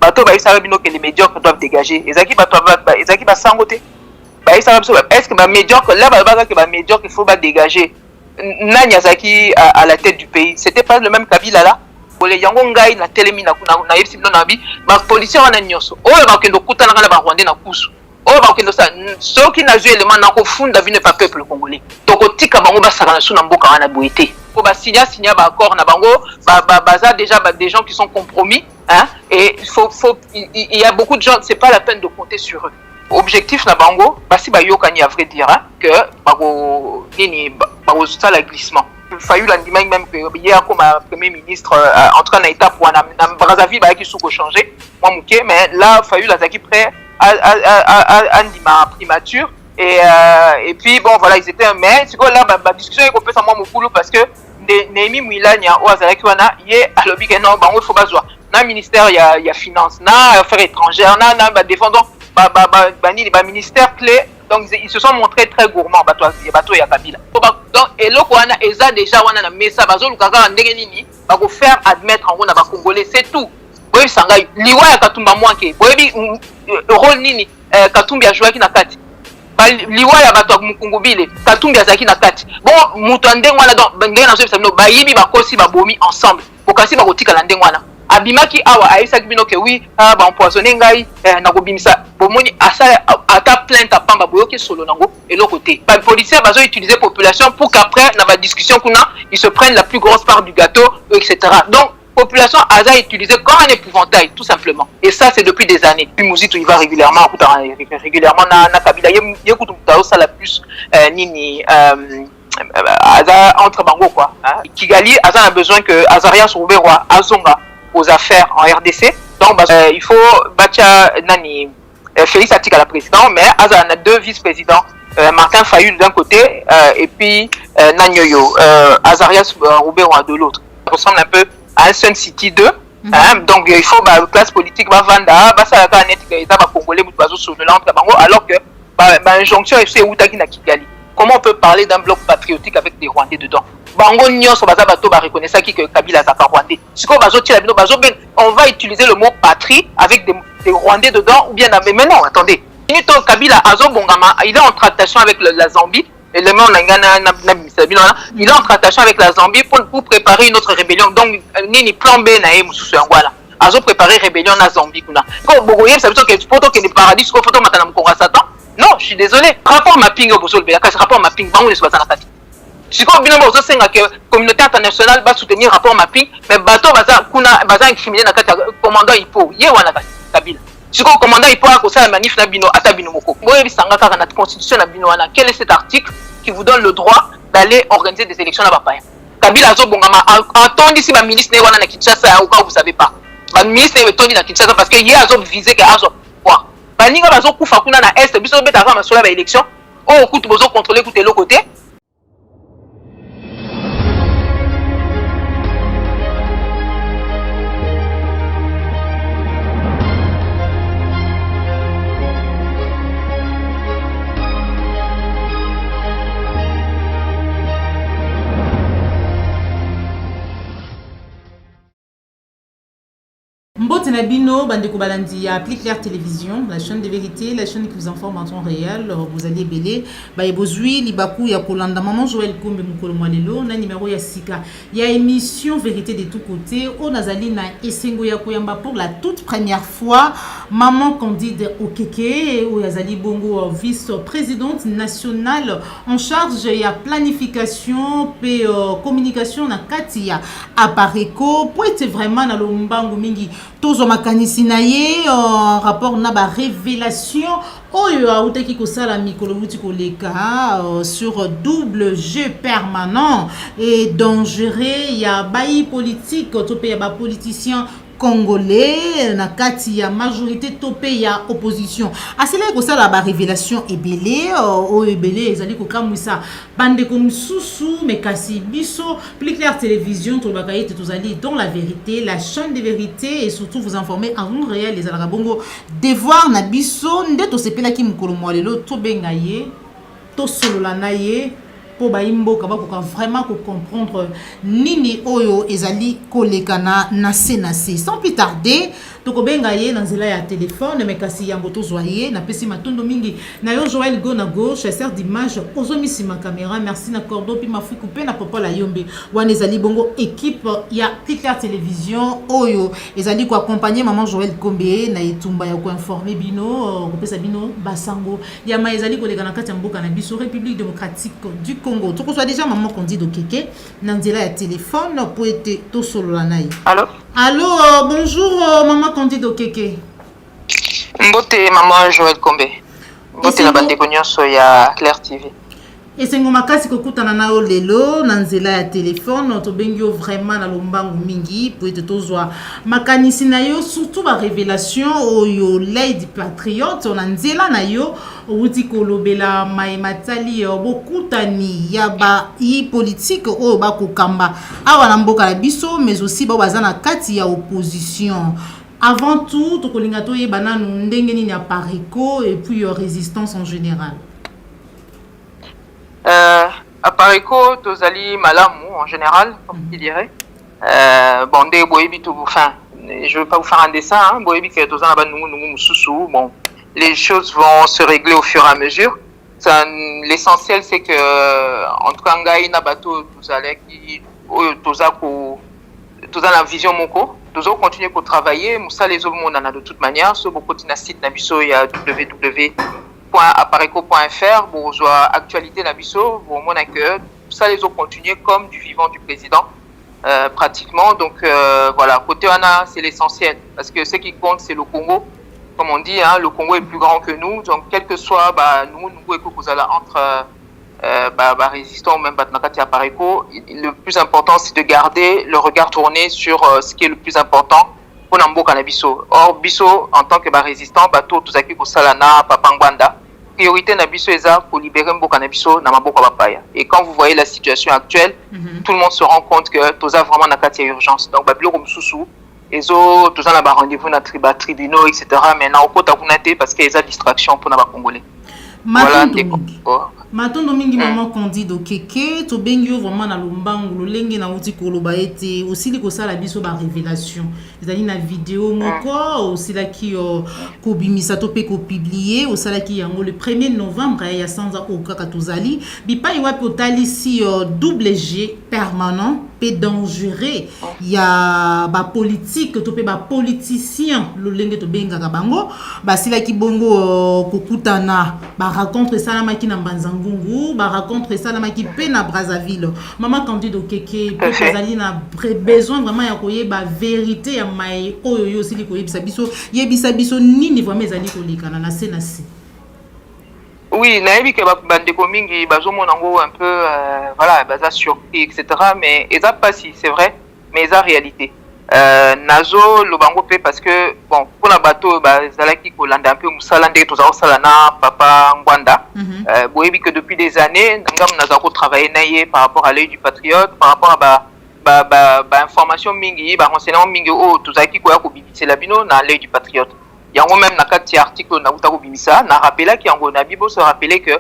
bateau baïsa bino que les médiocres doivent dégager. Ezaki bateau ezaki ba sangote. Baïsa est-ce que ba médiocre là ba que ba médiocre il faut ba dégager. Nani azaki à la tête du pays. C'était pas le même Kabila là. Bole yango ngai na telemi na yebisi bino na bi ba policier wana nyoso. Oyo ba kendo kutana kana ba Rwandais na kusu. Oyo ba kendo sa soki na jeu élément na ko funda vine pas peuple congolais. Toko tika bango ba saka na suna mboka wana boité. Pour ba signer ba accord na bango baza déjà des gens qui sont compromis hein et il y a beaucoup de gens c'est pas la peine de compter sur eux. Objectif na bango basi ba yokani à vrai dire hein, que bago nini bago ça la glissement. Fayu l'andimai même que hier comme premier ministre en tout cas na étape wana na Brazzaville ba qui sous changer moi mouké mais là Fayu la zaki prêt à andima primature et puis bon voilà ils étaient mais c'est quoi là ba discussion est complètement moi moukoulou parce que Némi Mouilania ou azaki wana yé alobi que non bango faut bazwa na ministère il y a finance na affaires étrangères na ba défendant ba ministère clé donc ils se sont montrés très gourmands bato ya Kabila donc et loko wana eza déjà wana na mesa bazo lukaka ndenge nini ba ko faire admettre en na ba congolais c'est tout boy sangai liwa ya Katumba mwanke boyebi rôle nini Katumbi a joué na kati liwa ya bato mukungubile Katumbi azaki na kati bon muto ndenge wana donc ndenge na so bino bayibi bakosi babomi ensemble bokasi bakotika la ndenge wana abimaki awa aisaki bino ke oui ba empoisonner ngai na kobimisa bomoni asala ata plainte à pamba boyoke solo nango et l'autre côté ba policiers bazo utiliser population pour qu'après na ba discussion kuna ils se prennent la plus grosse part du gâteau etc. donc population aza utilisé comme un épouvantail tout simplement et ça c'est depuis des années puis Mouzito il va régulièrement na Kabila yekutu mutao ça la plus nini aza entre bango quoi hein? Kigali aza a besoin que Azarias Rouberwa azonga aux affaires en RDC donc il faut bacha nani Félix Atika la président mais aza a deux vice-présidents Martin Fayulu d'un côté et puis Nanyoyo Azarias Rouberwa de l'autre ça ressemble un peu à un Sun City 2 hein? Donc il faut la classe politique va vendre ça la net que ça va congoler bazo sur le entre bango alors que injonction c'est utaki na Kigali. Comment on peut parler d'un bloc patriotique avec des Rwandais dedans? Bango nyonso baza bato ba reconnaître ça que Kabila zaka Rwandais. Siko bazo tila bino bazo ben on va utiliser le mot patrie avec des Rwandais dedans ou bien mais non attendez. Nito Kabila azo bongama il est en tractation avec la Zambie et le monde il est en tractation avec la Zambie pour préparer une autre rébellion donc nini plan B na mususu ngwala. Azo préparer rébellion na Zambie kuna. Ko bogoye ça veut dire que photo que le paradis ko photo matana mkonga Satan. Non, je suis désolé. Rapport mapping au Bozol Bela, rapport mapping, bango les soixante kati. Si comme bien bozo senga que communauté internationale va soutenir rapport mapping, mais bateau baza kuna baza incriminé na kati commandant Ipo, ye wana Kabila. Si comme commandant Ipo a ça manif na bino ata bino moko. Boye bisanga kaka na constitution na bino wana. Quel est cet article qui vous donne le droit d'aller organiser des élections là-bas? Kabila zo bongama attendi si ba ministre ne wana na Kinshasa ou pas vous savez pas. Ba ministre ne tondi na Kinshasa parce que hier azo visé que azo quoi. Baninga bazo kufa kuna na est biso beta kama sola ba élection o kutu bozo contrôler côté l'autre côté. Mbote Nabino, Bandeko Balandi, appelez Claire Télévision, la chaîne de vérité, la chaîne qui vous informe en temps réel. Vous allez belé, Baïbozui, Libakou, Yakolanda, Maman Joël Kombe Mukolo Mwalelo, na numéro Yassika. Il y a émission Vérité de tous côtés. On a zali na Esengo Yakoyamba pour la toute première fois. Maman Candide Okeke, ou Yazali Bongo, vice-présidente nationale en charge de la planification et communication na Katia Apareko. Pour être vraiment dans le Mbango Mingi. Tozo makanisi na ye rapport na ba révélation oyo autaki ko sala mikolo wuti ko leka sur double jeu permanent et dangereux ya bayi politique topé ya ba politicien congolais na kati ya majorité topé ya opposition asela ko sala ba révélation ebelé o ebelé ezali ko kamwisa bande comme sousou mais kasi biso plus clair télévision to bakaite tozali dans la vérité la chaîne de vérité et surtout vous informer en temps réel les alaka bongo devoir na biso nde to sepela ki mukolo mwalelo to benga ye to solola na ye po ba imboka ba ko vraiment ko comprendre nini oyo ezali kolekana na senase. Sans plus tarder tokobenga ye na nzela ya téléphone mais kasi yango tozwaye na pesi matondo mingi na yo Joël Go na gauche chasseur d'image ozomisi ma caméra merci na cordo puis ma fuku pe na papa la yombe wana ezali bongo équipe ya Clicker Télévision oyo ezali ko accompagner maman Joël Kombe na etumba ya ko informer bino ko pesa bino basango ya ma ezali ko leka na kati ya mboka na biso République démocratique du Congo to ko soit déjà maman Candido Keke na nzela ya téléphone pour être to solo la nai. Allô, bonjour maman Candido Keke. Mbote maman Joël Kombe. Mbote na bande nyonso ya Claire TV. Esengo makasi kokutana na yo lelo na nzela ya téléphone to bengi yo vraiment na lombangu mingi pour être tozwa makanisi na yo surtout ba révélation oyo Lady Patriote na nzela na yo outi kolobela maimatali bokutani ya ba yi politique oyo ba kokamba awa na mboka la biso mais aussi ba bazana kati ya opposition. Avant tout tokolinga to yebana ndenge nini ya Parico et puis résistance en général. À Parico, tozali malamu en général, comme tu dirais. Bon, des boyebi tout, enfin, je ne veux pas vous faire un dessin, hein, boyebi que tozana ba nungu mususu, bon, les choses vont se régler au fur et à mesure. L'essentiel c'est que en tout cas ngai na bato tozala ki toza la vision moko, tozo continuer pour travailler, musa les autres monde de toute manière, so beaucoup na site na biso ya www.aparico.fr pour voir actualité na biso, pour mon que ça les autres continuer comme du vivant du président pratiquement. Donc voilà, côté Anna c'est l'essentiel parce que ce qui compte c'est le Congo, comme on dit, hein, le Congo est plus grand que nous, donc quel que soit nous et que vous allez entre résistants ou même Batnakati à Parico, le plus important c'est de garder le regard tourné sur ce qui est le plus important pour Namboka na biso. Or biso en tant que résistant bato tozaki ko salana papa ngwanda, priorité na biso eza pour libérer mboka na biso na maboka bapaya. Et quand vous voyez la situation actuelle, tout le monde se rend compte que toza vraiment na kati ya urgence. Donc babilo mususu ezo toza na ba rendez-vous na tribunaux etc. mais na okota kunate parce que eza distraction pour na ba congolais. Voilà, matondo mingi maman Candido Keke to bengi vraiment na lombangu lolenge na uti koloba ete aussi li ko sala biso ba révélation ezali na vidéo moko aussi la ki ko bimisa to pe ko publier au sala ki yango le 1er novembre ya sanza o kaka tozali bipa iwa pe otalisi double G permanent pe dangereux ya ba politique to pe ba politicien lolenge to benga ka bango ba sila ki bongo kokutana ba raconte ça na na Mbanzangungu ba raconte ça na pe na Brazzaville. Maman Candido Keke pe bazali na besoin vraiment ya koyeba vérité ya mai oyo yo sili koyebisa biso nini vraiment ezali kolekana na senasi. Oui, nayebi ke bandeko mingi bazomona ngo un peu voilà, baza surpris etc. mais eza pas si c'est vrai, mais eza réalité. Nazo lobango pe parce que bon pour la bateau zalaki ko landa un peu musala ndé tozao salana papa ngwanda boyebi que depuis des années ngam nazako travailler naie par rapport à l'œil du patriote, par rapport à information mingi ba renseignement mingi o tozaki ko ya ko bibisa la bino na l'œil du patriote. Yango même na kati article na uta ko bimisa na rappela ki yango na bibo se rappeler que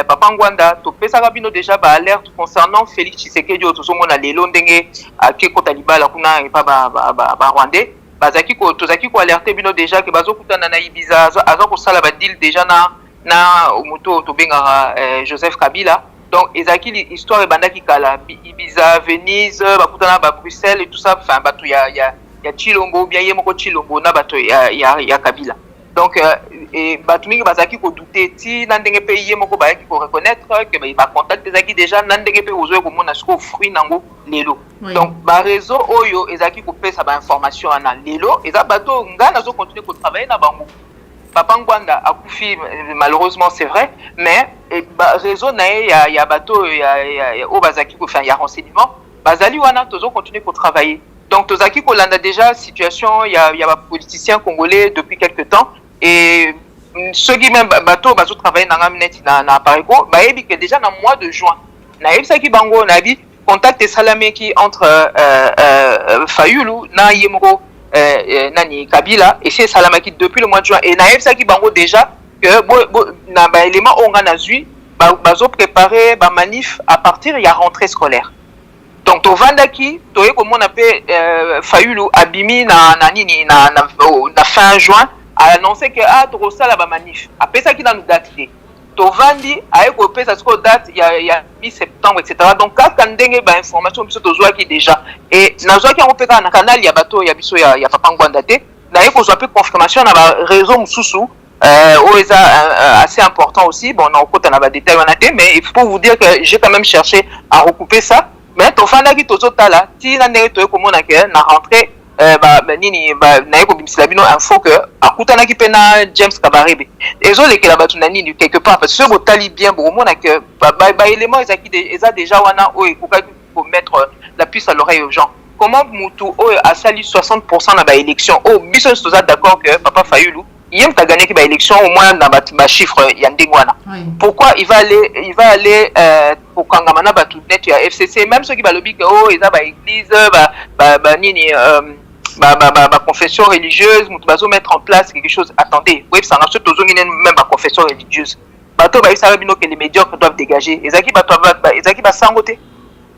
Papa Ngwanda to pesa bino déjà ba alerte concernant Félix Tshisekedi otozomona lelo ndenge akeko talibala kuna et pas ba rwandais bazaki ko tozaki ko alerter bino déjà que bazokutana na Ibiza azo ko sala ba deal déjà na moto to benga Joseph Kabila. Donc ezaki histoire e bandaki kala Ibiza, Venise, bakutana ba Bruxelles et tout ça, enfin batu ya Chilombo bien yemoko Chilombo na bato ya Kabila. Donc batumingi bazaki ko douter ti nandenge pe yemoko ba ki ko reconnaître que ba contact ezaki déjà nandenge pe ozo ko mona sko fruit nango lelo. Donc ba réseau oyo ezaki ko pesa ba information ana lelo eza bato ngana zo continuer ko travailler na bango. Papa Ngwanda akufi malheureusement c'est vrai, mais réseau na ya bato ya o bazaki ko faire ya renseignement bazali wana tozo continuer ko travailler. Donc tozaki ko landa déjà situation ya ba politiciens congolais depuis quelque temps. Et ceux qui même bateau bazo travailler dans na Parico ba yebi que déjà dans mois de juin na yebisa ki bango na bi contact salamé qui entre Fayulu na Yemoko nani Kabila et c'est Salamaki depuis le mois de juin et na yebisa ki bango déjà que na ba élément on a zui bazo préparer ba manif à partir ya rentrée scolaire. Donc tovandaki toye komona pe Fayulu abimi na fin juin a annoncé que tokosala ba manif apesaki na date te tovandi aye kopesa siko date ya mi-septembre etc. Donc kaka ndenge ba information biso tozwaki déjà et nazwaki yango pe na canal ya bato ya biso ya Papa Ngwanda te naye kozwa pe confirmation na ba réseau mususu assez important aussi. Bon, on a encore un détail, mais il faut vous dire que j'ai quand même cherché à recouper ça. Mais ton fan qui tozo tala, si la nègre toi comme on a que na rentré, info que à Koutana qui pena James Kabarebe. Et zo les que la batu nani quelque part parce que ce botali bien bon on a que élément ils a déjà wana o et pour mettre la puce à l'oreille aux gens. Comment Moutou a sali 60% na ba élection. Oh, biso soza d'accord que Papa Fayulu il a gagné qui élection au moins dans ma chiffre yandengwana. Pourquoi il va aller pour kangamana batu net ya FCC même ceux qui va lobby que oh ils a ba église confession religieuse nous bazo mettre en place quelque chose. Attendez, oui ça marche tous même ba confession religieuse. Bato ba ça bino que les médiocres doivent dégager. Ezaki bato ezaki ba sangote.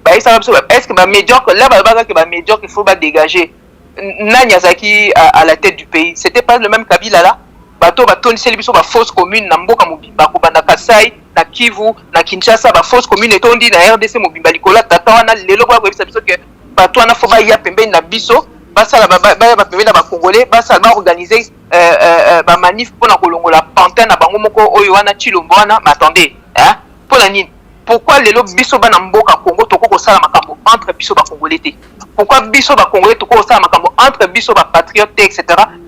Ba ça est-ce que ba médiocre là ba que ba médiocre il faut ba dégager. Nanyazaki à la tête du pays. C'était pas le même Kabila là. Bato batoni biso ba fausse commune na mboka mobimba ko bana Kasai na Kivu na Kinshasa ba fausse commune etondi na RDC mobimba likola tata wana lelo ba biso que bato wana faut ba ya pembeni na biso basala ba pembeni na ba congolais basala ba organiser ba manif pour na kolongola pantin na bango moko oyo wana Chilombo wana. Mais attendez hein pour la nini pourquoi lelo biso bana mboka Congo toko ko sala makambo entre biso ba congolais te pourquoi biso ba congolais toko ko sala makambo entre biso ba patriotes etc.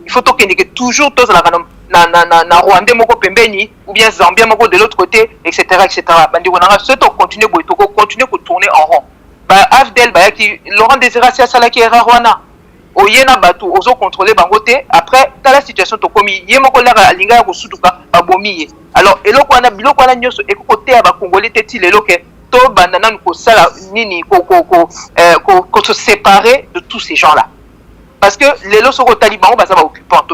Il faut que toujours tous na Rwandais moko pembeni ou bien Zambien moko de l'autre côté etc. Bandi wana ce to continuer boy toko continuer ko tourner en rond ba Afdel ba ki Laurent Désiré Sala ki erreur wana oyena batu ozo contrôler bango te après ta la situation to komi yemoko la alinga ko sutuka ba bomi. Alors eloko wana biloko wana nyoso ekokote ya ba congolais te ti lelo ke to bandana ko sala nini ko se séparer de tous ces gens là. Parce que les lois sont aux talibans, ils sont occupants,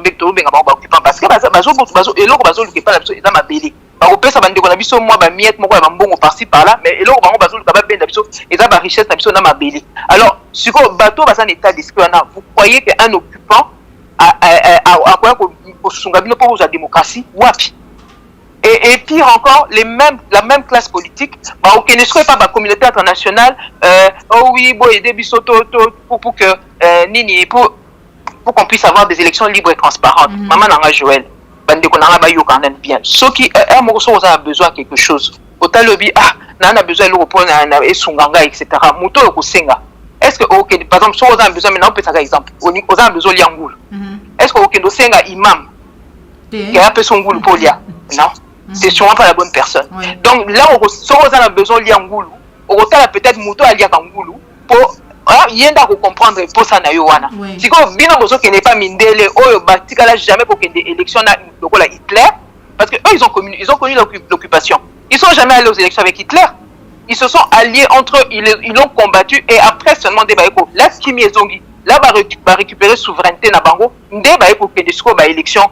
parce que bazo le pas la ma belé. Par ça bande qu'on a vu moi ba miette moko ba mbongo par-ci par-là, mais eloko bango bazo le ben na biso et ça ba richesse na biso na ma belé. Alors, sur bateau ba ça état d'esprit na, vous croyez qu'un occupant a quoi ko sunga bino pour la démocratie wapi? Et pire encore, la même classe politique, ok, ne serait pas la communauté internationale, oh oui, bon, aider Bissoto pour que Nini, pour qu'on puisse avoir des élections libres et transparentes. Maman Nanga Joël, bande qu'on a baillé quand même bien. Ceux qui un morceau a besoin de quelque chose. Autant lobby, n'a besoin de l'Europe, et Sunganga, etc. Mouto au Senga. Est-ce que, ok, par exemple, si on a besoin, maintenant, on peut faire exemple, on a besoin de Liangoul. Est-ce que, ok, nous Senga imam, qui a un peu son goût pour Lia? Non. C'est sûrement pas la bonne personne. Ouais. Donc là, on a besoin de Liangoulou. On a peut-être Mouto à Liakangoulou pour yenda comprendre pour ça na yowana. Si ko bino bozo qui n'est pas mindele oyo batikala jamais pour qu'il y ait des élections na lokola Hitler parce que eux ils ont connu l'occupation. Ils sont jamais allés aux élections avec Hitler. Ils se sont alliés entre eux, ils l'ont combattu et après seulement des baïko. Là Kimi Ezongi, là va récupérer souveraineté na bango, des baïko que des sco ba élection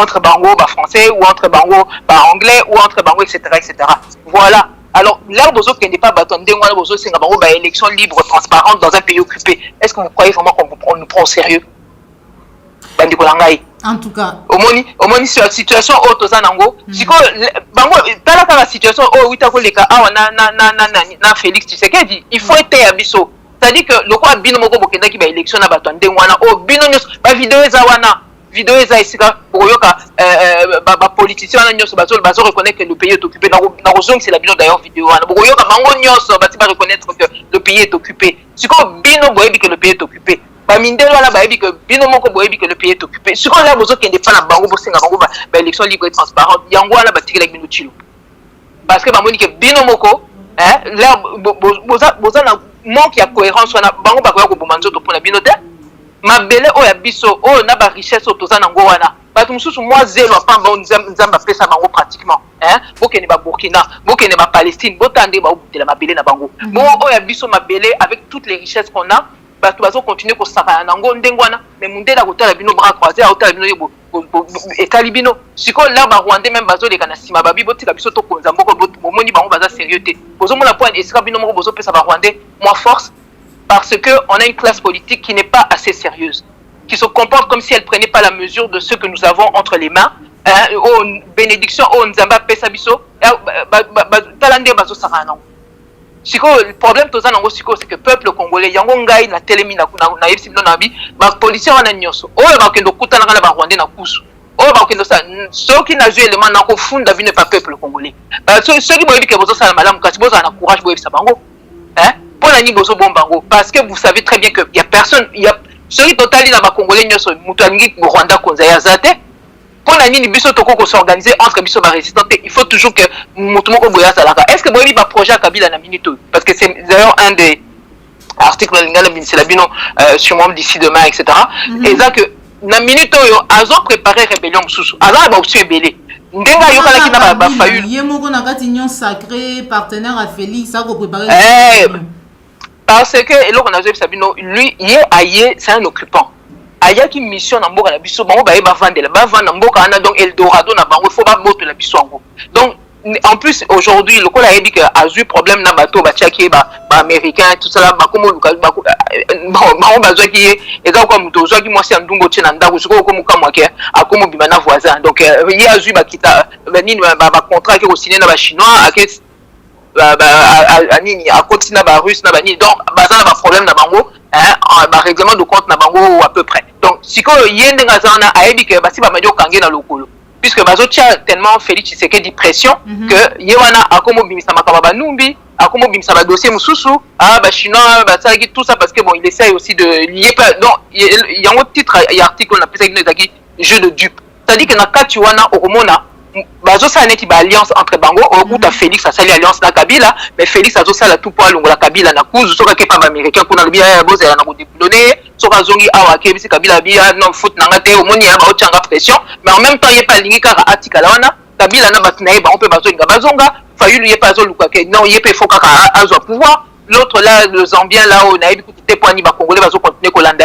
entre bango ba français ou entre bango ba anglais ou entre bango etc. Voilà. Alors là bozo qui n'est pas bâton des mois bozo c'est bango ba élection libre transparente dans un pays occupé. Est-ce que vous croyez vraiment qu'on nous prend au sérieux? Bandi kolangai. En tout cas, au moni sur la situation auto zanango siko bango tala la situation oh oui ta ko leka awa na Félix Tshisekedi il faut être abisso. C'est-à-dire que le quoi bino moko bokenda ki ba élection na bâton des mois oh bino ba vidéo zawana vidéo eza isika pour yoka ba politicien na nyoso bazo reconnaître que le pays est occupé na rozong c'est la bilan d'ailleurs vidéo na pour yoka bango nyoso bati ba reconnaître que le pays est occupé siko bino boyebi que le pays est occupé ba mindelo wana bayebi que bino moko boyebi que le pays est occupé siko là bozo kende pa na bango bosenga bango ba élection libre et transparente yango wana batikela bino chilo parce que ba moni que bino moko là boza na manque ya cohérence wana bango ba ko bomanzo to pona bino te mabele oya biso o na ba richesse otoza nango wana batu mususu moi zelo pamba nzamba pesa bango pratiquement bokene ba Burkina bokene ba Palestine botande ba obutela mabele na bango bon oya biso mabele avec toutes les richesses qu'on a bato bazo continuer ko saka nango ndengwana mais mundela kotala bino bras croisés otala bino etali bino siko là ba Rwandais même bazo leka na sima babi botika biso to konza mboko bomoni bango baza sérieux te bozo mona point esika bino moko bozo pesa ba Rwandais moi force parce que on a une classe politique qui n'est pas assez sérieuse, qui se comporte comme si elle prenait pas la mesure de ce que nous avons entre les mains. Oh bénédiction, oh nzamba pesa biso, talande bazo saka nango. Siko le problème toza nango siko c'est que peuple congolais yango ngai na telemi na yebisi bino na bi ba policier wana nyonso oyo ba kendo kutana kana ba Rwandais na kusu oyo ba kendo sa soki na jeu élément na ko funda vine pas peuple congolais soki boyebi ke bozo sala malamu kasi bozo na courage boyebisa bango pour la ni bozo bombango parce que vous savez très bien que il y a personne il y a soki totali na ba congolais nyonso mutu alingi Rwanda konza ya zate pour la ni biso toko ko s'organiser entre biso ba résistants il faut toujours que mutu moko boya salaka est-ce que boyebi ba projet Kabila na minute parce que c'est d'ailleurs un des articles lingala binisela bino sûrement d'ici demain etc. Et ça que na minute oyo azo préparer rébellion mususu ala ba aussi ebele ndenga yo kala kina ba fayu yemoko na kati nyon sacré partenaire à Félix a ko préparer parce que eloko na zo sabino lui aye c'est un occupant aya qui mission na mboka na biso bango ba vandela ba vanda mboka na donc Eldorado na bango faut ba boto la biso ngo donc en plus aujourd'hui le col a dit que a eu problème na bateau ba tchaki ba américain tout ça là ba comme luka ba ba bazwa ki eza ko muto zo ki mwasi ndungo tshena ndako siko ko mukamwa ke akomo bimana voisin donc il a eu ba kita nini ba contrat ki ko signer na ba chinois ak nini a continue ba russe na ba nini donc baza na ba problème na bango ba règlement de compte na bango à peu près donc siko yende ngazana a dit que ba si ba majo kange na lokolo puisque bazo tia tellement Félix Tshisekedi pression que yewana akomo bimisa makaba banumbi akomo bimisa ba dossier mususu ba chinois ba ça tout ça parce que bon il essaye aussi de lier pas donc il y a un titre et article on appelle ça ezaki jeu de dupe c'est-à-dire que na kati wana okomona bazo ça neti ba alliance entre bango okuta Félix a sali alliance na Kabila mais Félix azo sala tout pour longola Kabila na kuzu soka ke pa ba américain kuna bia boza na ko diploner soka zongi awa ke bisi Kabila bia non foot na ngate omoni ya ba ochanga pression mais en même temps il pas lingi kaka atikala wana Kabila na batinaye ba on peut bazo nga bazonga fayulu ye pas zo luka ke non ye pe faut kaka azo pouvoir l'autre là le Zambien là on a eu écouté poani ba congolais bazo continuer kolanda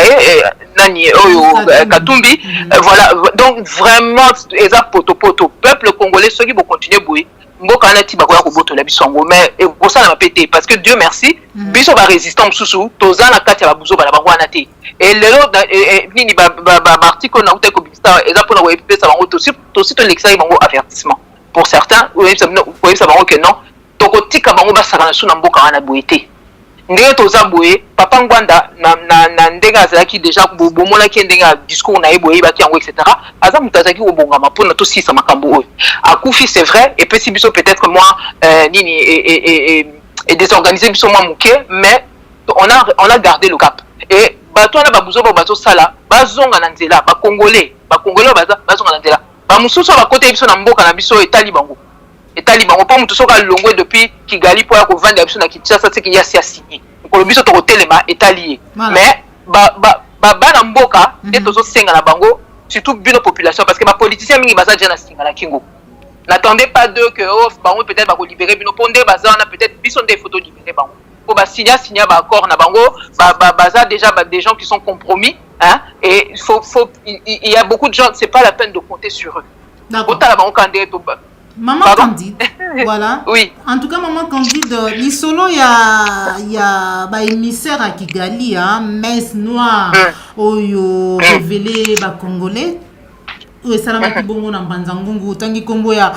nani oyo Katumbi voilà donc vraiment eza poto peuple congolais ceux qui vont continuer bouer mboka na ti ba ko boto la bisongo mais ko sala mapete parce que Dieu merci biso ba résistant susu toza na kati ya babuzo bala ba wana te et lelo nini ba article na uta ko bista eza pona ko epesa bango to sito l'exai bango avertissement pour certains ou ça bango que non toko tika bango ba saka na suna mboka wana boete ndenge toza boye papa Ngwanda na ndenga azalaki déjà bomona ki ndenga discours na eboye baki yango etc. aza mutazaki obonga mapona to sisa makambo oyo akufi c'est vrai et puis si biso peut-être moi nini et désorganiser biso moi muke mais on a gardé le cap et bato na babuzo bazo sala bazonga na nzela ba congolais bazonga na nzela ba mususu ba côté biso na mboka na biso etali bango po mutu soka longwe depuis Kigali po ya ko vanda biso na Kinshasa c'est qu'il y a signé ko biso to telema etali mais ba mboka et tozo senga na bango surtout bino population parce que ma politicien mingi baza déjà na singa na kingo n'attendez pas de que bango peut-être ba ko libérer bino pondé baza na peut-être biso des photos libérer bango ko ba signer ba accord na bango baza déjà des gens qui sont compromis hein et il y a beaucoup de gens c'est pas la peine de compter sur eux d'accord Maman Candide, voilà. Oui. En tout cas, Maman Candide, l'isolo, il y a bah, émissaire à Kigali, hein, messe noire, oyo révélé bah Congolais. Oui, salamaki bongo na Mbanzangungu, tangi kombo ya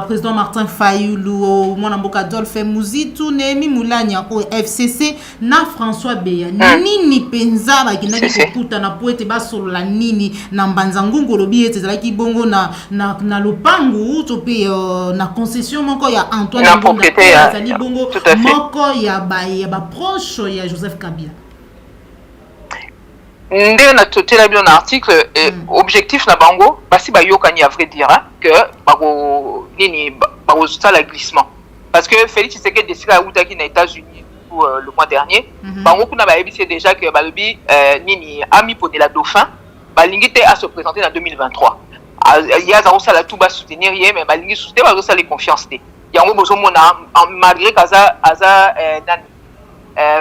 président Martin Fayulu, mwana mboka Adolphe Muzitu, Nehemi Mulanya au FCC na François Beya. Nini penza ba kinaki kokuta na poete ba solo la nini na Mbanzangungu lobi ete zalaki bongo na lopangu to pe na concession moko ya Antoine Bonda. Zali bongo moko ya ba proche ya Joseph Kabila. Ndé na totela bien article objectif na bango basi ba yokani à vrai dire hein, que bako nini bako sala glissement parce que Félix Tshisekedi décida utaki na États-Unis pour le mois dernier bango kuna ba ebisi déjà que balobi nini ami pour de la dauphin balingite à se présenter en 2023 il y a ça sala tout ba soutenir rien mais balingi soutenir ba sala confiance té yango bozo mona malgré kaza nani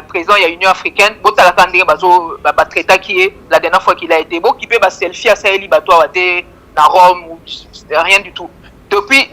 président il y a Union africaine bota la kandé bazo ba traité qui est la dernière fois qu'il a été beau qui peut ba selfie à Saheli bato à na Rome ou rien du tout depuis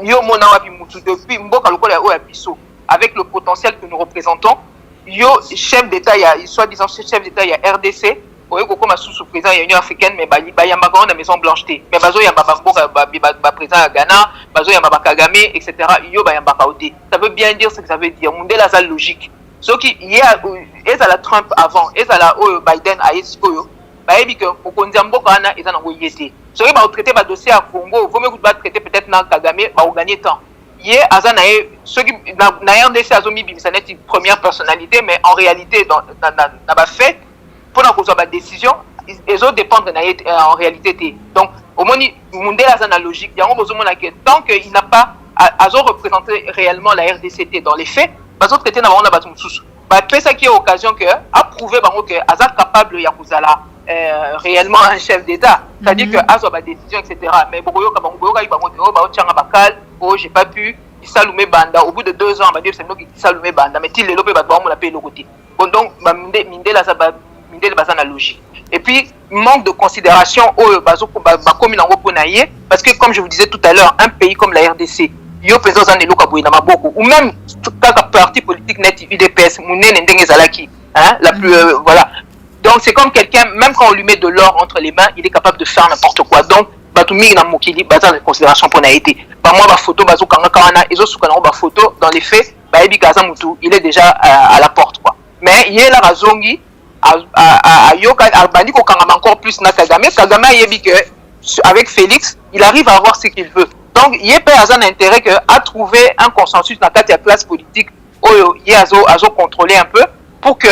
yo mona wapi mutu depuis mboka lokola o ya biso avec le potentiel que nous représentons yo chef d'état il y a soi-disant chef d'état il y a RDC oyo kokoma sous président ya Union africaine mais ba yamba ko na Maison Blanche té mais bazo yamba mboka ba président ya Ghana bazo yamba ba Kagame etc. yo ba yamba kaoté ça veut bien dire ce que ça veut dire Mundela ça logique ce qui il y a la Trump avant et la Biden a esikoyo ba yebi que okonza mboka na eza na ngoyete ce qui va traiter ba dossier à Congo vaut mieux que ba traiter peut-être na Kagame ba gagner temps hier azana ceux qui na RDC azomi bimisa net première personnalité mais en réalité dans na ba fait pour la décision ils ont dépendre en réalité donc au moins Mundela ça na logique yango bozomona que tant qu'il n'a pas azo représenter réellement la RDCT dans les faits bazo traiter na bana bato mususu ba fait ça qui est occasion que approuver bango que aza capable ya kuzala réellement un chef d'état c'est-à-dire que azo ba décision etc. mais bokoyo ka bango boyoka bango que ba ochanga bakal j'ai pas pu Salumé Banda au bout de 2 ans ba dire c'est nous qui Salumé Banda mais il lelo pe ba mo la pe lokoté bon donc Mindela ça ba Mindela ba ça na logique et puis manque de considération au bazo ba commune en ponaye parce que comme je vous disais tout à l'heure un pays comme la RDC yo président za nelo ka boyina maboko ou même kaka parti politique net UDPS munene ndenge zalaki hein la plus voilà donc c'est comme quelqu'un même quand on lui met de l'or entre les mains il est capable de faire n'importe quoi donc batumi na mokili baza considération pour na été ba moi ba photo bazo kanga kana ezo sukana ba photo dans les faits ba ebi kaza mutu il est déjà à la porte quoi mais il est là razongi a yoka albani ko kanga encore plus na Kagame yebi que avec Félix il arrive à avoir ce qu'il veut donc il est pas un intérêt que à trouver un consensus dans la classe politique oyo azo contrôler un peu pour que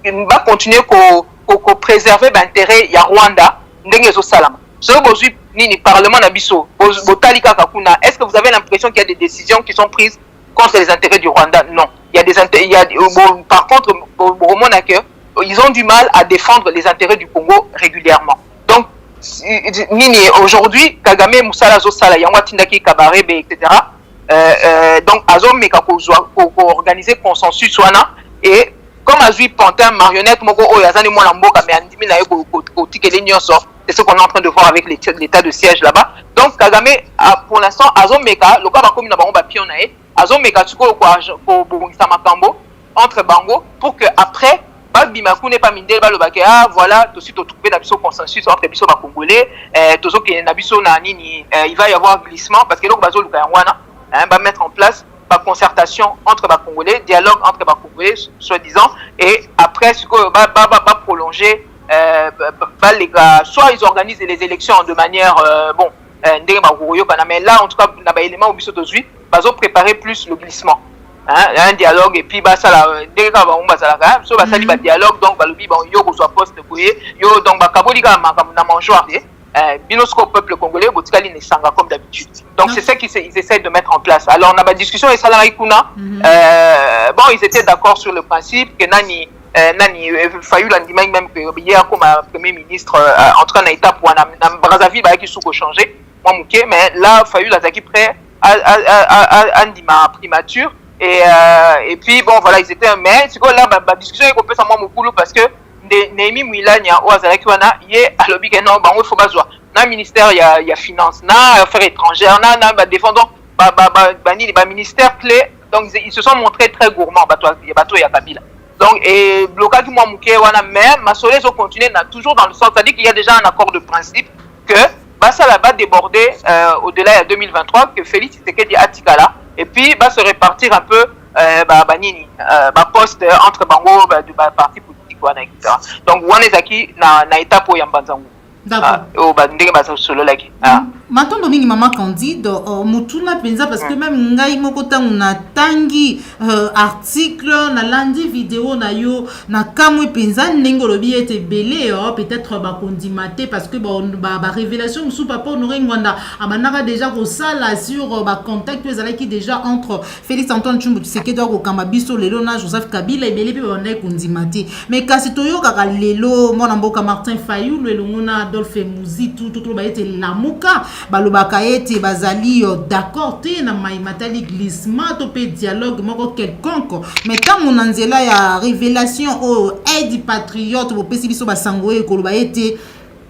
il va continuer ko préserver l'intérêt ya Rwanda ndenge zo salama ce bozui ni parlement na biso botalika kakuna est-ce que vous avez l'impression qu'il y a des décisions qui sont prises contre les intérêts du Rwanda? Non, il y a des par contre ils ont du mal à défendre les intérêts du Congo régulièrement donc nini aujourd'hui Kagame musala zo sala yango tindaki kabarebe etc. Donc azo meka ko organiser consensus wana et comme azui pantin marionnette moko oyo azani mwana mboka mais andimi na yeko ko tikele nyonso c'est ce qu'on est en train de voir avec l'état de siège là-bas donc Kagame pour l'instant azo meka loka ba komi na bango ba pion na e azo meka tuko ko bongisa makambo entre bango pour que après bima kune pas mindel ba lobake voilà tout suite trouver na biso consensus entre biso ba congolais tozo ke na biso na nini il va y avoir glissement parce que donc bazo luka wana va mettre en place la concertation entre les Congolais, dialogue entre les Congolais, soi-disant, et après, ce que va prolonger, soit ils organisent les élections de manière, mais là, en tout cas, on a des éléments au biseau de suite, ils ont préparé plus le glissement. Un dialogue, et puis, ça, là, dès que on va dialogue, donc, yo, soit poste, yo, donc, binosco peuple congolais botikali ne sanga comme d'habitude donc c'est ça qu'ils essaient de mettre en place alors on a ma discussion et salari kuna bon ils étaient d'accord sur le principe que nani Fayulu andimai même que hier comme premier ministre en tout cas na étape pour na Brazzaville ba qui sous changer moi muké mais là Fayulu azaki prêt à andima primature et puis bon voilà ils étaient mais c'est quoi là ba discussion est complètement moi mukulu parce que Némi Mouilania ou Azalaki wana yé alobi que non bango faut bazwa na ministère il y a finance na affaires étrangères na défendant bani les ministères clés donc ils se sont montrés très gourmands bato ya Kabila donc et blocage moi muké wana mais Masolé ont continué toujours dans le sens c'est-à-dire qu'il y a déjà un accord de principe que ça va déborder au-delà de 2023 que Félix Tshisekedi Atikala et puis va se répartir un peu poste entre bango du parti politique donc wanezaki na étape ya mbanzangu d'accord ndenge basolo laki matondo mingi mama Candide mutuna penza parce que même ngai moko tangu na tangi article na landi vidéo na yo na kamwe penza ndenge lobi ete belé peut-être ba kondimate parce que ba révélation sous papa honoré ngwanda amanaka déjà ko sala sur ba contact ezalaki déjà entre Félix Antoine Tshombo Tshisekedi ko kamba biso lelo na Joseph Kabila ebele pe ba kondimate mais kasi toyo kaka lelo mona mboka Martin Fayulu elongona Adolphe Muzitu tout ba ete lamuka balobaka ete bazali d'accord te na matali glissement to pe dialogue moko quelconque mais tant mon nzela ya révélation o aide patriote bo pesi biso basango e koloba ete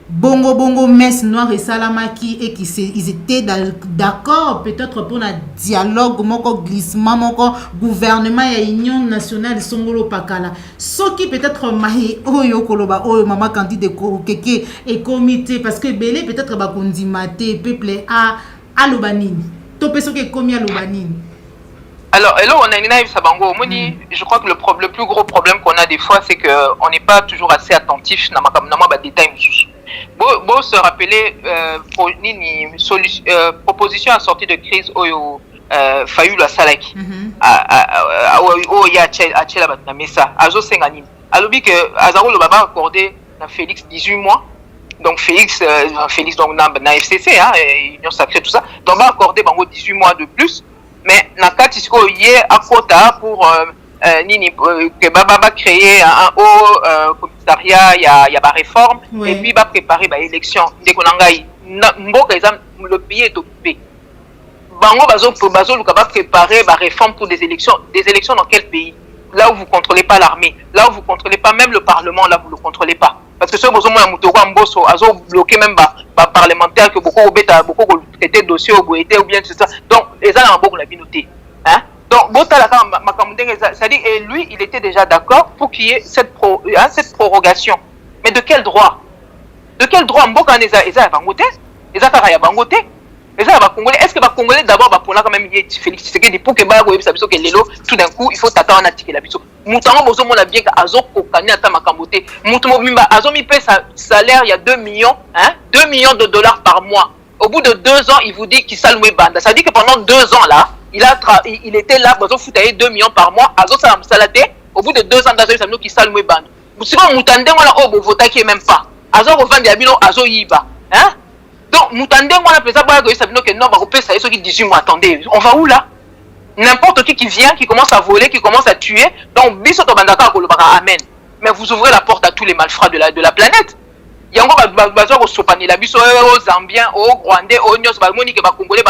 bongo messe noire et salamaki et qui ils étaient d'accord peut-être pour un dialogue moko glissement moko gouvernement et union nationale songolo pakala ce qui peut-être mahi oyo koloba oyo mama candide keke et comité parce que belé peut-être ba kondimate peuple a lobanini to peso ke komi a lobanini. Alors, hello, on a une naïve Sabango. Je crois que le plus gros problème qu'on a des fois, c'est qu'on n'est pas toujours assez attentif dans les détails. Bon, se rappeler, proposition à sortie de crise, Fayou la Salaki. Il y a Tchela Batnamesa, Azo Senganim. Alors, que Azaro le Baba accordé à Félix 18 mois. Donc, Félix, donc, dans la FCC, Union Sacrée, tout ça. Donc, on va accorder 18 mois de plus. Mais nakati siko yé à quota pour que baba créer un haut commissariat y a ba réforme et puis va préparer ba élection dès qu'on engaille mboka le pays est occupé bango bazo luka va préparer ba réforme pour des élections dans quel pays? Là où vous contrôlez pas l'armée, là où vous contrôlez pas même le parlement, là vous le contrôlez pas. Parce que ce besoin de Moutouga Mbosso, azo bloqué même par parlementaire que beaucoup traité dossier au Boété ou bien tout ça. Donc les gens ont beaucoup la binoté. Hein? Donc c'est-à-dire et lui il était déjà d'accord pour qu'il y ait cette prorogation. Mais de quel droit? De quel droit Mboka Neza Eza Bangote? Eza Karaya Bangote? Est-ce que les Congolais d'abord pour là quand même Félix Tshisekedi pour que tout d'un coup il faut t'attendre un ticket la biso. Moutango bozo mona bien que azo kokani ata makambote. Moutumo bimba azo mi paie sa salaire il y a 2 millions, hein, 2 millions de dollars par mois. Au bout de 2 ans, il vous dit qu'il s'allouait banda. Ça veut dire que pendant 2 ans là, il était là, bozo foutaye 2 millions par mois, azo sa salate. Au bout de 2 ans d'azo ça veut dire qu'il s'allouait banda. Sinon moutande wala obo vota qui même pas. Azo revendre ya bino azo yiba, hein? Donc, Moutande, on a ça que non, ça qui 18 mois. Attendez, on va où là? N'importe qui vient, qui commence à voler, qui commence à tuer. Donc, biso to bandaka amen. Mais vous ouvrez la porte à tous les malfrats de la planète. Il y a encore des sopani la biso aux Zambiens, aux Rwandais, aux Nyos, Balmoni, Congolais,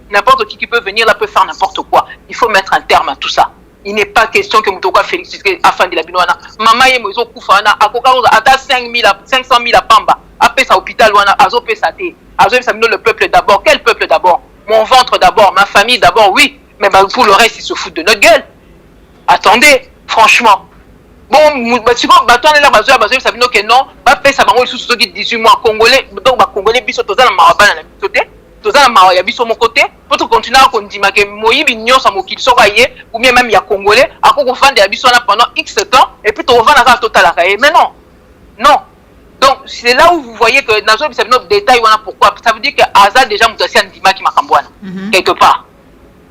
n'importe qui peut venir là peut faire n'importe quoi. Il faut mettre un terme à tout ça. Il n'est pas question que Moutouka Félix afin de la binoana. Maman et Moïse Koufana, à Koka, à 500 000 à Pamba. Après ça, hôpital, Azo Pesate. Azo le peuple d'abord. Quel peuple d'abord? Mon ventre d'abord, ma famille d'abord, oui. Mais pour le reste, ils se foutent de notre gueule. Attendez, franchement. Bon, tu vois, on est là, ça veut dire que non, ça va sous 18 mois Congolais. Donc, Congolais, biso, toza la marabana, la côté. Toza la marabana, biso, mon côté. Pour continuer à continuer, que Moïbi, Nyon, sa mokil, soraye, ou bien même il y a Congolais, à quoi qu'on fait des habits pendant X temps, et puis tu revends la race totale à Raye. Mais non, non. Donc, c'est là où vous voyez que dans notre détail, voilà pourquoi. Ça veut dire que Aza déjà Moutassé Ndimaki Makambouana, quelque part.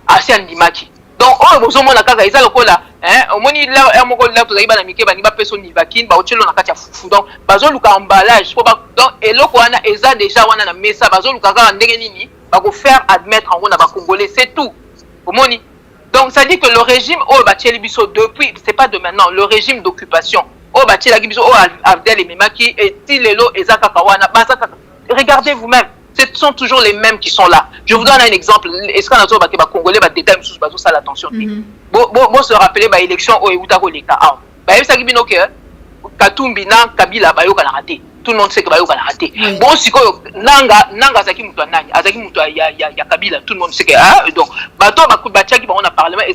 Assez Ndimaki. Donc, vous avez dit que là, au moins, là, vous avez dit que vous avez son Nivakin, vous avez dit que donc, vous avez dit emballage. Donc, et là, vous avez déjà un message, vous avez dit que faire admettre en haut Congolais, c'est tout. Donc, ça dit que le régime, depuis, c'est pas de maintenant, le régime d'occupation, Abdel et Memaki et Tilelo et Zakawana. Regardez vous-même, ce sont toujours les mêmes qui sont là. Je vous donne un exemple. Est-ce qu'on a dit que Congolais va détailler sous ça l'attention? Bon se rappeler bah élection au Eutako Leka. Bah ça qui bino que Katumbi na Kabila ba yo kana raté. Tout le monde sait que ba yo kana raté. Bon siko nanga zaki mutu nani, azaki mutu ya Kabila, tout le monde sait que donc bato ba kubacha qui ba on a parlement et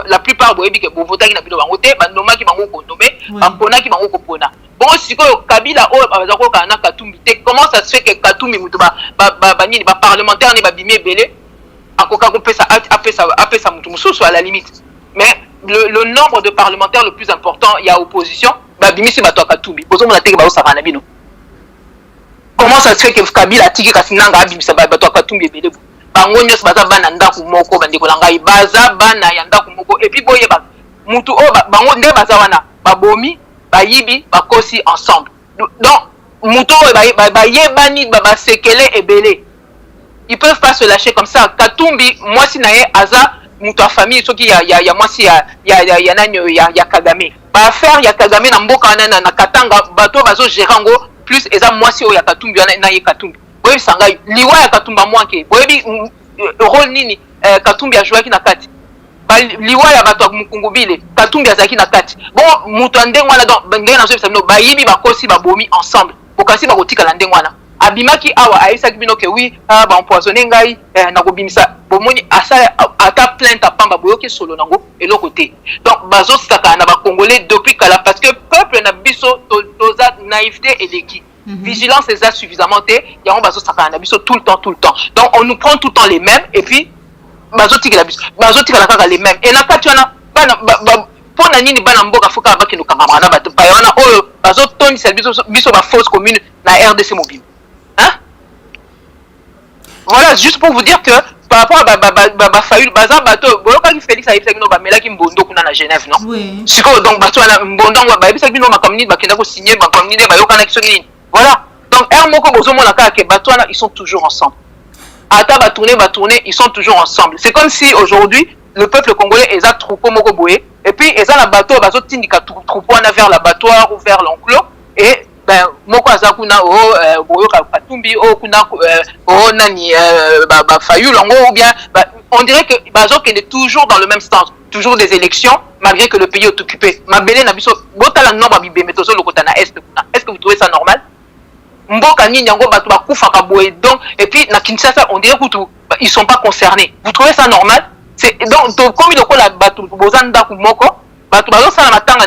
la plupart boyebi que bo vota qui na bino bangote, ba noma qui bango ko nomé, ba pona qui bango ko pona. Bon siko Kabila o bazako kana Katumbi te, comment ça se fait que Katumbi mutu ba parlementaire ne ba bimé belé akoka ko pesa apesa mutu mususu à la limite. Mais le nombre de parlementaires le plus important, il y a opposition, bah bimisi bato Katumbi. Bozo mona teke ba o savana bino. Comment ça se fait que Kabila tiki kasinanga abimisa bato Katumbi belé? Bango nyos baza bana ndaku moko bande ko langai baza bana ya ndaku moko et puis boye ba mutu o bango nde baza wana babomi bayibi bakosi ensemble. Donc mutu ba yebani ba sekele ebele. Ils peuvent pas se lâcher comme ça. Katumbi moi si nae aza mutu a famille soki ya moi si ya Kagame. Ba faire ya Kagame na mboka na Katanga bato bazo gerango plus eza moi si o ya Katumbi na ye Katumbi. Oui, boyebi sangai liwa ya Katumba mwanke boyebi rôle nini Katumbi a joué ki na kati liwa ya bato mukungubile Katumbi azaki na kati bon muto ndenge wana donc ndenge na so bisa bino bayibi bakosi babomi ensemble bokasi bakotika la ndenge wana abimaki awa ayisaki bino ke oui ba empoisonner ngai na kobimisa bomoni asala ata plainte apamba boyoki solo nango eloko te donc bazo saka na ba congolais depuis kala parce que peuple na biso toza naïveté et l'équipe vigilance est suffisamment té yango bazo saka na biso tout le temps donc on nous prend tout le temps les mêmes et puis bazo tika la biso bazo tika la kaka les mêmes et na kati wana bana pona nini bana mboka foka baki no kangama na bato pa wana oyo bazo toni sel biso ba fausse commune na RDC mobile hein voilà juste pour vous dire que par rapport à Fayulu bazan bato boyoka ki Félix ayebisa kino ba melaki mbondo kuna na Genève non oui siko donc bato na mbondo ngwa ba yebisa kino makamni bakenda ko signer makamni de bayoka na kisoni voilà donc er moko bozo mona ka ke bato na ils sont toujours ensemble ata ba tourner ils sont toujours ensemble c'est comme si aujourd'hui le peuple congolais est à troupeau moko boé et puis ils ont la bateau bazo tindika troupeau na vers l'abattoir ou vers l'enclos et ben moko azakuna boyo Katumbi kuna nani ba Fayulu longo ou bien on dirait que bazo qui est toujours dans le même sens toujours des élections malgré que le pays est occupé mabele na biso botala nomba bibembe tozo lokota na est que vous trouvez ça normal mboka nini yango bato bakufa ka boye donc et puis na Kinshasa on dirait que ils sont pas concernés vous trouvez ça normal c'est donc comme il a bato bozanda ku moko bato bazo sala matanga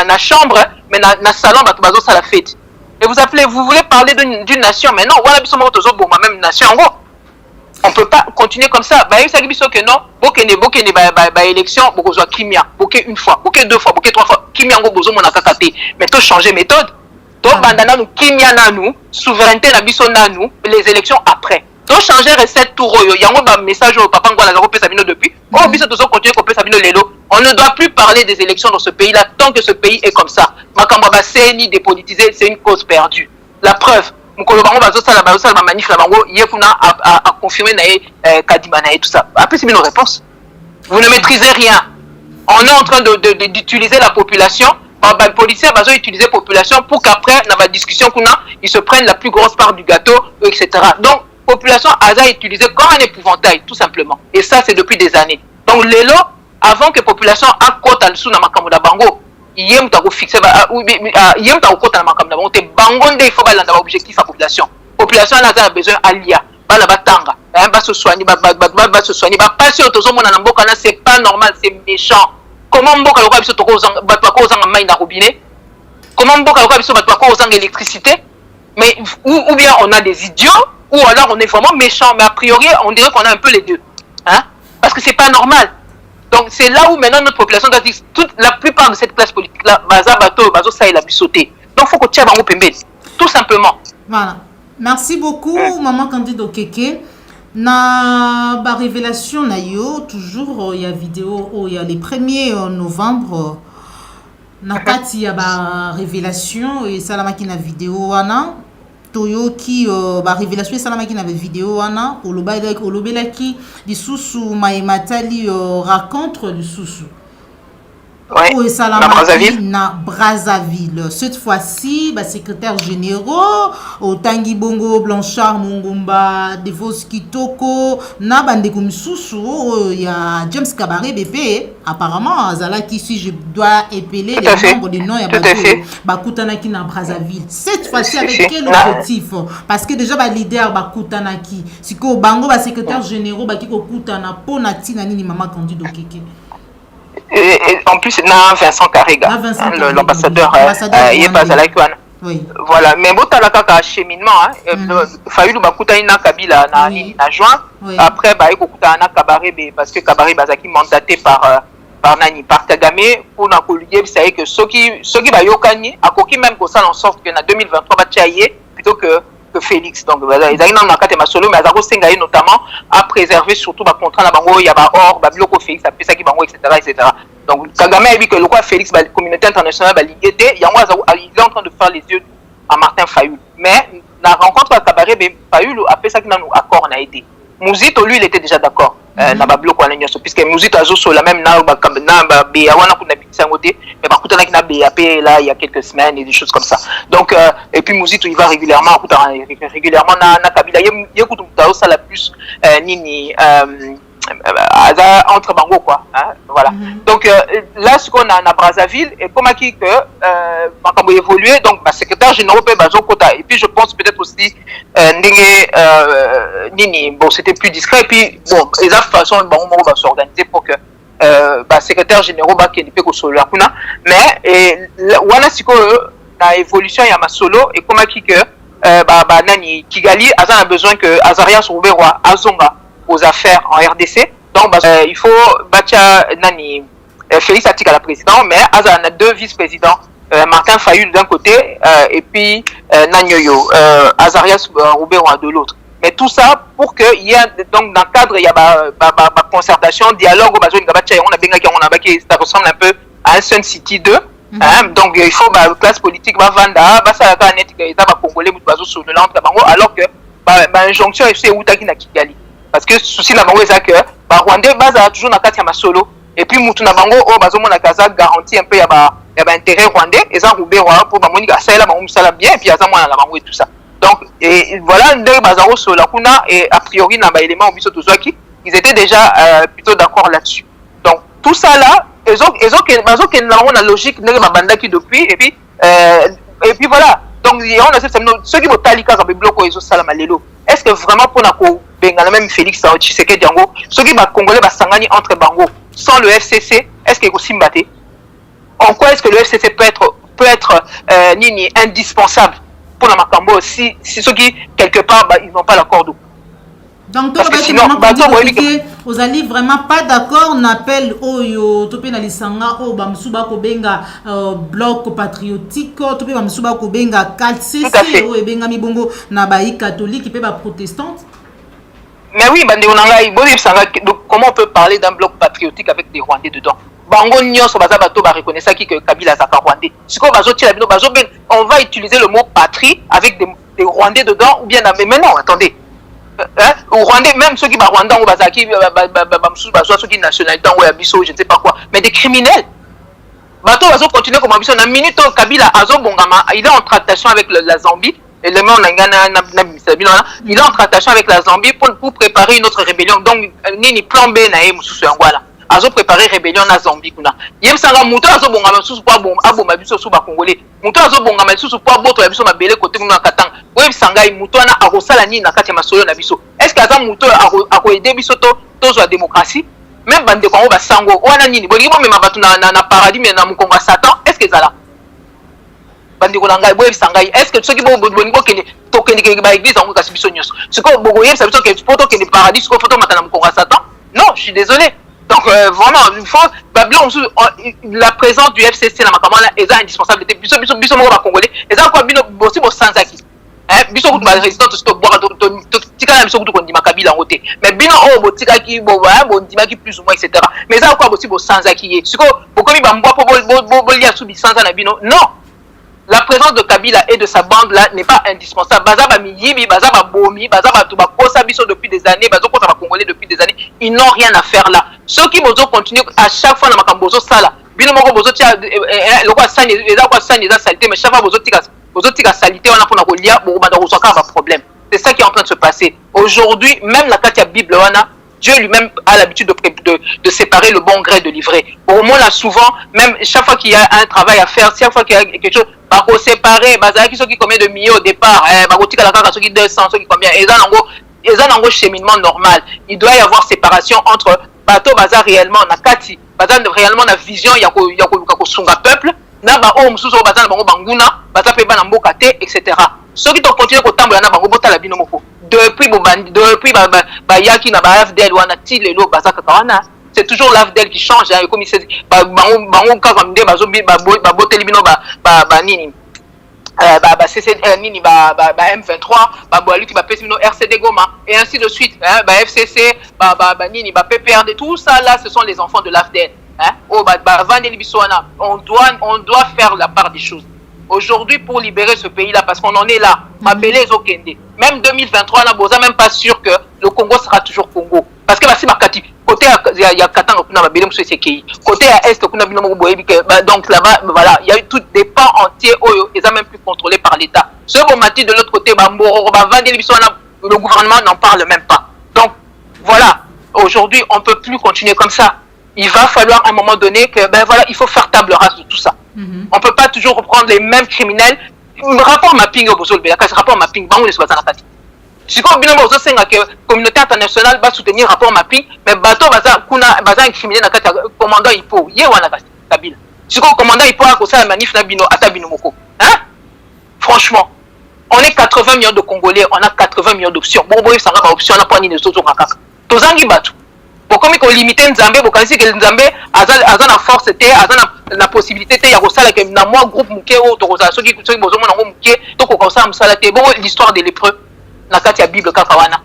na chambre mais na salon bato bazo sala fête et vous voulez parler d'une nation mais non voilà biso moko tozo bomba même nation en gros on peut pas continuer comme ça ba yebisa biso que non bokene ba élection bokozwa kimia boké une fois boké deux fois boké trois fois kimia ngo bozo mona kaka te mais to changer méthode to bandana nous kimia na nous souveraineté na biso na nous les élections après to changer recette tour oyo yango ba message au papa ngwala za kopesa bino depuis biso tozo continuer kopesa bino lelo on ne doit plus parler des élections dans ce pays là tant que ce pays est comme ça makambo ba seni dépolitisé c'est une cause perdue la preuve mukolo bango bazo sala ba manif la bango yekuna a confirmer na Kadima na tout ça après c'est une réponse vous ne maîtrisez rien on est en train d'utiliser la population les policiers bazo utiliser la population pour qu'après dans la discussion kuna ils se prennent la plus grosse part du gâteau etc donc population a utilisé comme un épouvantail tout simplement et ça c'est depuis des années donc lelo avant que population a quota le sous na makambo da bango yem ta ko fixer yem ta ko quota na makambo da bango te bango nde il faut balanda objectif à population a besoin alia bala batanga ba se soigner ba se soigner ba passer autozo mona na mboka na c'est pas normal c'est méchant comment mboka loka biso to ko zanga ba ko zanga mai na robinet comment mboka loka biso ba ko zanga électricité mais ou bien on a des idiots ou alors on est vraiment méchant mais a priori on dirait qu'on a un peu les deux hein parce que c'est pas normal donc c'est là où maintenant notre population doit dire toute la plupart de cette classe politique là baza bato bazo ça il a bisoté donc faut que tu bango pembe tout simplement voilà merci beaucoup maman Candide Okeke na ba révélation na yo toujours il y a vidéo il y a les 1er novembre na kati ya ba révélation et salamaki na vidéo wana toyoki ba révélation salamaki na vidéo wana olobelaki lisusu maimatali raconte lisusu ouais, na Brazzaville. Cette fois-ci, secrétaire généraux, Otangi Bongo, Blanchard, Mungumba, Devos Kitoko, na bande Misusu, il y a James Kabaré BP. Apparemment, Azalaki, si je dois épeler les nombres de noms, il y a Bakutanaki na Brazzaville. Cette fois-ci, avec quel objectif? Parce que déjà, leader Bakutanaki, si ko bango secrétaire généraux, Bakiko Kutana, Ponati, Nani, Maman Candide Okeke. Et en plus, na Vincent Carrega, l'ambassadeur, il est pas à la Kouane. Voilà, mais bon, t'as la kaka cheminement, Fayulu Bakutani na Kabila na juin. Après, bah, écoutez, na Kabaré, parce que Kabaré Bazaki mandaté par Kagame pour na collier, ça y que ceux qui va yokani, à koki même pour ça en sorte que na 2023 va tchailler plutôt que Félix. Donc, ils ont un cas solo, mais Azaro Sengaï notamment a préservé surtout le contrat na bango, il y a or, Babiloko Félix, a ça qui bango, etc. Donc, Kagame a dit que le quoi Félix, la communauté internationale, il est en train de faire les yeux à Martin Fayulu. Mais la rencontre à Kabaré, Fayulu a fait ça qui n'a nous accord n'a été. Mouzito, lui, il était déjà d'accord. na ba bloc wana nyoso puisque musique azo sola même na ba be wana kuna bitisa ngote mais par contre na BAP là il y a quelques semaines et des choses comme ça donc et puis musique il va régulièrement na Kabila yekutu mutao ça la plus nini entre bango quoi hein, voilà donc là ce qu'on a na Brazzaville et comme qui que makambo évoluer donc ba secrétaire général pe bazo kota et puis je pense peut-être aussi nini bon c'était plus discret et puis bon les façon bango moko va s'organiser pour que secrétaire général ba kende pe ko solo kuna mais wana siko na évolution ya masolo et comme qui que nani Kigali a besoin que Azarias Rouberwa azonga aux affaires en RDC. Donc, il faut Bacha Nani Félix Atika la président, mais Azan a deux vice-présidents, Martin Fayul d'un côté et puis Nanyoyo, Azarias Rouberwa de l'autre. Mais tout ça pour qu'il y ait donc dans le cadre il y a concertation, dialogue, on a ça ressemble un peu à un Sun City 2. Donc il faut la classe politique va vendre, ça va net que les Congolais sur le alors que injonction est où t'as qui Kigali. Parce que souci na bango c'est que Rwandais baza toujours na kati ya masolo et puis mutu na bango o bazo mona kaza garantie un peu ya ba intérêt rwandais et ça Rouberwa pour ba monika ça là bango musala bien et puis aza mona na bango et tout ça donc et voilà ndenge bazaro sola kuna et a priori na ba élément biso tozwaki ils étaient déjà plutôt d'accord là-dessus donc tout ça là bazo que na logique ndenge babandaki depuis et puis voilà donc on a ceux qui vont talika za bloco ezo sala malelo est-ce que vraiment pour na ko benga même Félix Tshisekedi yango ceux qui va congolais va sangani entre bango sans le FCC est-ce que Simbate en quoi est-ce que le FCC peut être nini indispensable pour la makambo si ceux qui quelque part ils n'ont pas l'accord d'eau. Donc parce que sinon vous allez vraiment pas d'accord n'appelle oyo topé na lisanga o bamsuba ko benga bloc patriotique topé bamsuba ko benga 4CC o ebenga mibongo na baï catholique pe ba protestante. Mais oui comment on peut parler d'un bloc patriotique avec des Rwandais dedans? Bango nyonso baza bato ba reconnaître que Kabila za Rwandais. Siko bazo tila bino bazo ben on va utiliser le mot patrie avec des Rwandais dedans ou bien mais non attendez. Au Rwandais même ceux qui ba Rwanda ou bazaki ceux qui nationalité ou abisso je ne sais pas quoi mais des criminels. Bato bazo continuer comme abisso na minute Kabila azo bongama il est en tractation avec la Zambie. Et le monde il est en tractation avec la Zambie pour préparer une autre rébellion. Donc, ni plan B na mususu yangwala. Azo préparer rébellion na Zambie kuna. Yem sanga muto azo bonga mususu kwa abo mabiso su ba congolais. Muto azo bonga mususu kwa boto yabiso mabele côté kuna katanga. Web sanga muto na akosala ni na kati masolo na biso. Est-ce que aza muto ako aider biso to zo démocratie? Même bande ko ba sango wana nini bolingo même batu na paradis mais na mukongo Satan. Est-ce que ça là? Est-ce que ceux qui vont toquer ba église en kasi biso nyos ce que bogo yeb ça veut dire que photo que le paradis ko photo matana mukongo Satan non je suis désolé donc vraiment il faut la présence du FCC na makamala est indispensable biso moko ba congolais et ça quoi bino bosi bo sanzaki biso kutu ba résistance to boire to tikala biso kutu kondima Kabila ngote mais bino o bo tikaki bo ndima ki plus ou moins etc mais ça quoi bosi bo sanzaki ye ce que bokomi ba mbwa po bo lia su bi sanza na bino non. La présence de Kabila et de sa bande là n'est pas indispensable. Bazaba miyibi, bazaba bomi, bazaba tuba kosa biso depuis des années, bazo kosa ba congolais depuis des années, ils n'ont rien à faire là. Ceux qui bozo continuent à chaque fois na makambozo sala. Bino moko bozo tia le quoi sani, les quoi sani les saleté mais chaque fois bozo tika salité on a pour na kolia bo banda ko soka ba problème. C'est ça qui est en train de se passer. Aujourd'hui, même la Katia Bible wana Dieu lui-même a l'habitude de séparer le bon gré de l'ivraie. Au moins là souvent, même chaque fois qu'il y a un travail à faire, chaque fois qu'il y a quelque chose, bah faut séparer, bah ça qui ceux qui combien de millions au départ, bah tika la carte ceux qui 200, ceux qui combien, et ça en gros cheminement normal. Il doit y avoir séparation entre bateau bazar réellement na kati, bazar réellement na vision yako sunga peuple, na ba o mususu bazar na bango banguna, bazar pe ba na mboka te, etc. Ceux qui continuent à tambola na bango bota la bino moko. Depuis Yaki na ba FDL wana ti lelo bazaka kawana c'est toujours l'AFDL qui change comme il sait bango ka comme des bazobi ba boteli bino ba nini CC nini ba M23 ba boalu qui ba pesi bino RCD Goma et ainsi de suite ba FCC ba nini ba PPRD tout ça là ce sont les enfants de l'AFDL vandeli biso wana on doit faire la part des choses. Aujourd'hui, pour libérer ce pays-là, parce qu'on en est là, Mabélé Zokende. Même 2023, on n'a même pas sûr que le Congo sera toujours Congo. parce que basi bakati côté ya Katanga kuna babele muso sekei côté ya est kuna bino moko boyebi que donc là-bas voilà il y a eu tout des pans entiers oyo ils ont même plus contrôlé par l'État ce bon mati de l'autre côté bamboro ba vandeli biso le gouvernement n'en parle même pas donc voilà aujourd'hui on peut plus continuer comme ça il va falloir à un moment donné que ben voilà il faut faire table rase de tout ça on peut pas toujours reprendre les mêmes criminels rapport mapping au bozol bela kasi rapport mapping bango les bazana kati siko bino bozo senga que communauté internationale va soutenir rapport mapping mais bato baza kuna baza un criminel na kati commandant Ipo ye wana kasi Kabila siko commandant Ipo a kosa manif na bino ata bino moko hein franchement on est 80 millions de Congolais on a 80 millions d'options bon boy sanga ba option na poni les autres kaka tozangi bato bokomi ko limiter nzambe bokanisi que nzambe aza na force te aza na possibilité te ya kosala que na moi groupe muke o to kosala soki bozo mona ngo muke to ko kosala musala te bon l'histoire de lépreux na kati ya Bible kaka wana